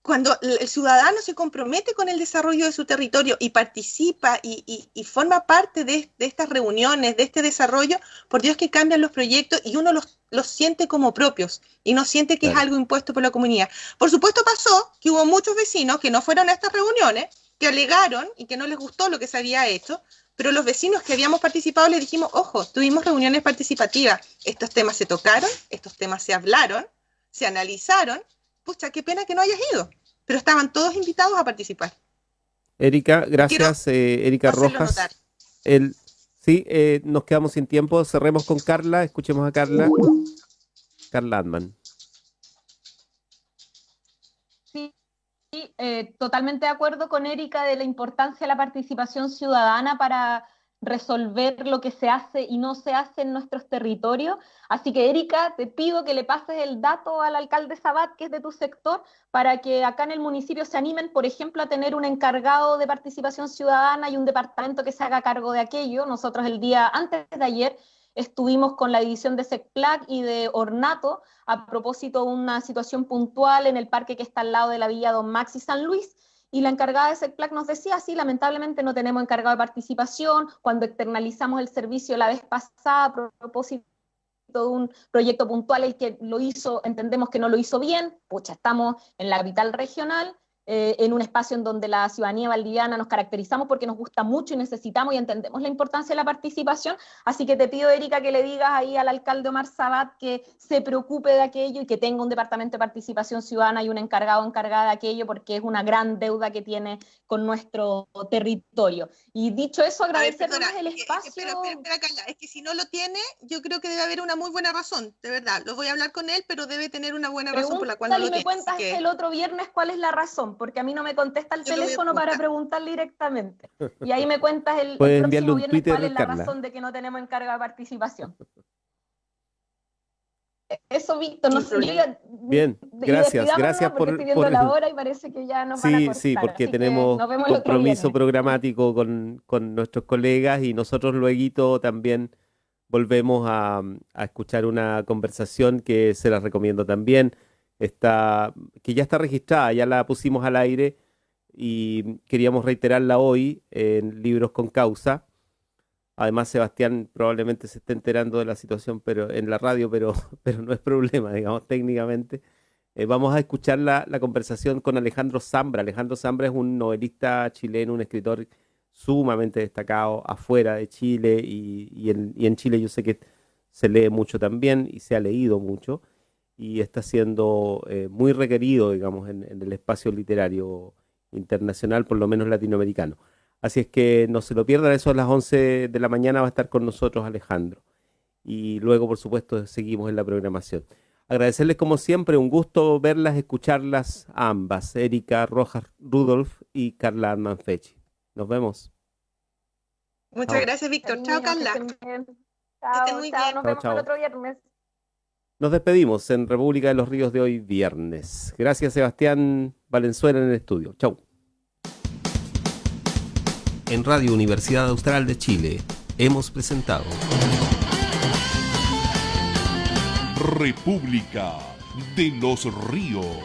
Cuando el ciudadano se compromete con el desarrollo de su territorio y participa y forma parte de estas reuniones, de este desarrollo, por Dios que cambian los proyectos y uno los siente como propios y no siente que es algo impuesto por la comunidad. Por supuesto pasó que hubo muchos vecinos que no fueron a estas reuniones, que alegaron y que no les gustó lo que se había hecho, pero los vecinos que habíamos participado les dijimos, ojo, tuvimos reuniones participativas, estos temas se tocaron, estos temas se hablaron, se analizaron. Pucha, qué pena que no hayas ido, pero estaban todos invitados a participar. Erika, gracias, Erika Rojas. Sí, nos quedamos sin tiempo, cerremos con Carla, escuchemos a Carla. Carla Adman. Sí, totalmente de acuerdo con Erika de la importancia de la participación ciudadana para resolver lo que se hace y no se hace en nuestros territorios. Así que, Erika, te pido que le pases el dato al alcalde Sabat, que es de tu sector, para que acá en el municipio se animen, por ejemplo, a tener un encargado de participación ciudadana y un departamento que se haga cargo de aquello. Nosotros el día antes de ayer estuvimos con la división de SECPLAC y de Ornato a propósito de una situación puntual en el parque que está al lado de la Villa Don Maxi San Luis. Y la encargada de SECPLAC nos decía, sí, lamentablemente no tenemos encargado de participación, cuando externalizamos el servicio la vez pasada a propósito de un proyecto puntual, el que lo hizo, entendemos que no lo hizo bien, pucha, estamos en la capital regional, en un espacio en donde la ciudadanía valdiviana nos caracterizamos porque nos gusta mucho y necesitamos y entendemos la importancia de la participación, así que te pido, Erika, que le digas ahí al alcalde Omar Sabat que se preocupe de aquello y que tenga un departamento de participación ciudadana y un encargado o encargada de aquello, porque es una gran deuda que tiene con nuestro territorio. Y dicho eso, agradecerles el espacio. Espera, Carla, es que si no lo tiene, yo creo que debe haber una muy buena razón, de verdad, lo voy a hablar con él, pero debe tener una buena razón por la cual no lo tiene. Me cuentas el otro viernes cuál es la razón, porque a mí no me contesta el teléfono para preguntar directamente. Y ahí me cuentas el próximo viernes cuál es la razón de que no tenemos encargado de participación. Eso, Víctor, no sé. Bien, gracias por la hora y parece que ya nos van a cortar. Sí, porque tenemos compromiso programático con nuestros colegas y nosotros luego también volvemos a escuchar una conversación que se las recomiendo también. Que ya está registrada, ya la pusimos al aire y queríamos reiterarla hoy en Libros con Causa. Además, Sebastián probablemente se esté enterando de la situación pero en la radio, pero no es problema, digamos, técnicamente. Vamos a escuchar la conversación con Alejandro Zambra. Alejandro Zambra es un novelista chileno, un escritor sumamente destacado afuera de Chile y en Chile yo sé que se lee mucho también y se ha leído mucho. Y está siendo muy requerido, digamos, en el espacio literario internacional, por lo menos latinoamericano. Así es que no se lo pierdan, eso a las 11 de la mañana va a estar con nosotros Alejandro. Y luego, por supuesto, seguimos en la programación. Agradecerles como siempre, un gusto verlas, escucharlas a ambas, Erika Rojas Rudolph y Carla Adman Fechi. Nos vemos. Muchas gracias, Víctor. Chao, Carla. Chao, muy bien. Nos vemos el otro viernes. Nos despedimos en República de los Ríos de hoy viernes. Gracias, Sebastián Valenzuela en el estudio. Chau. En Radio Universidad Austral de Chile hemos presentado República de los Ríos.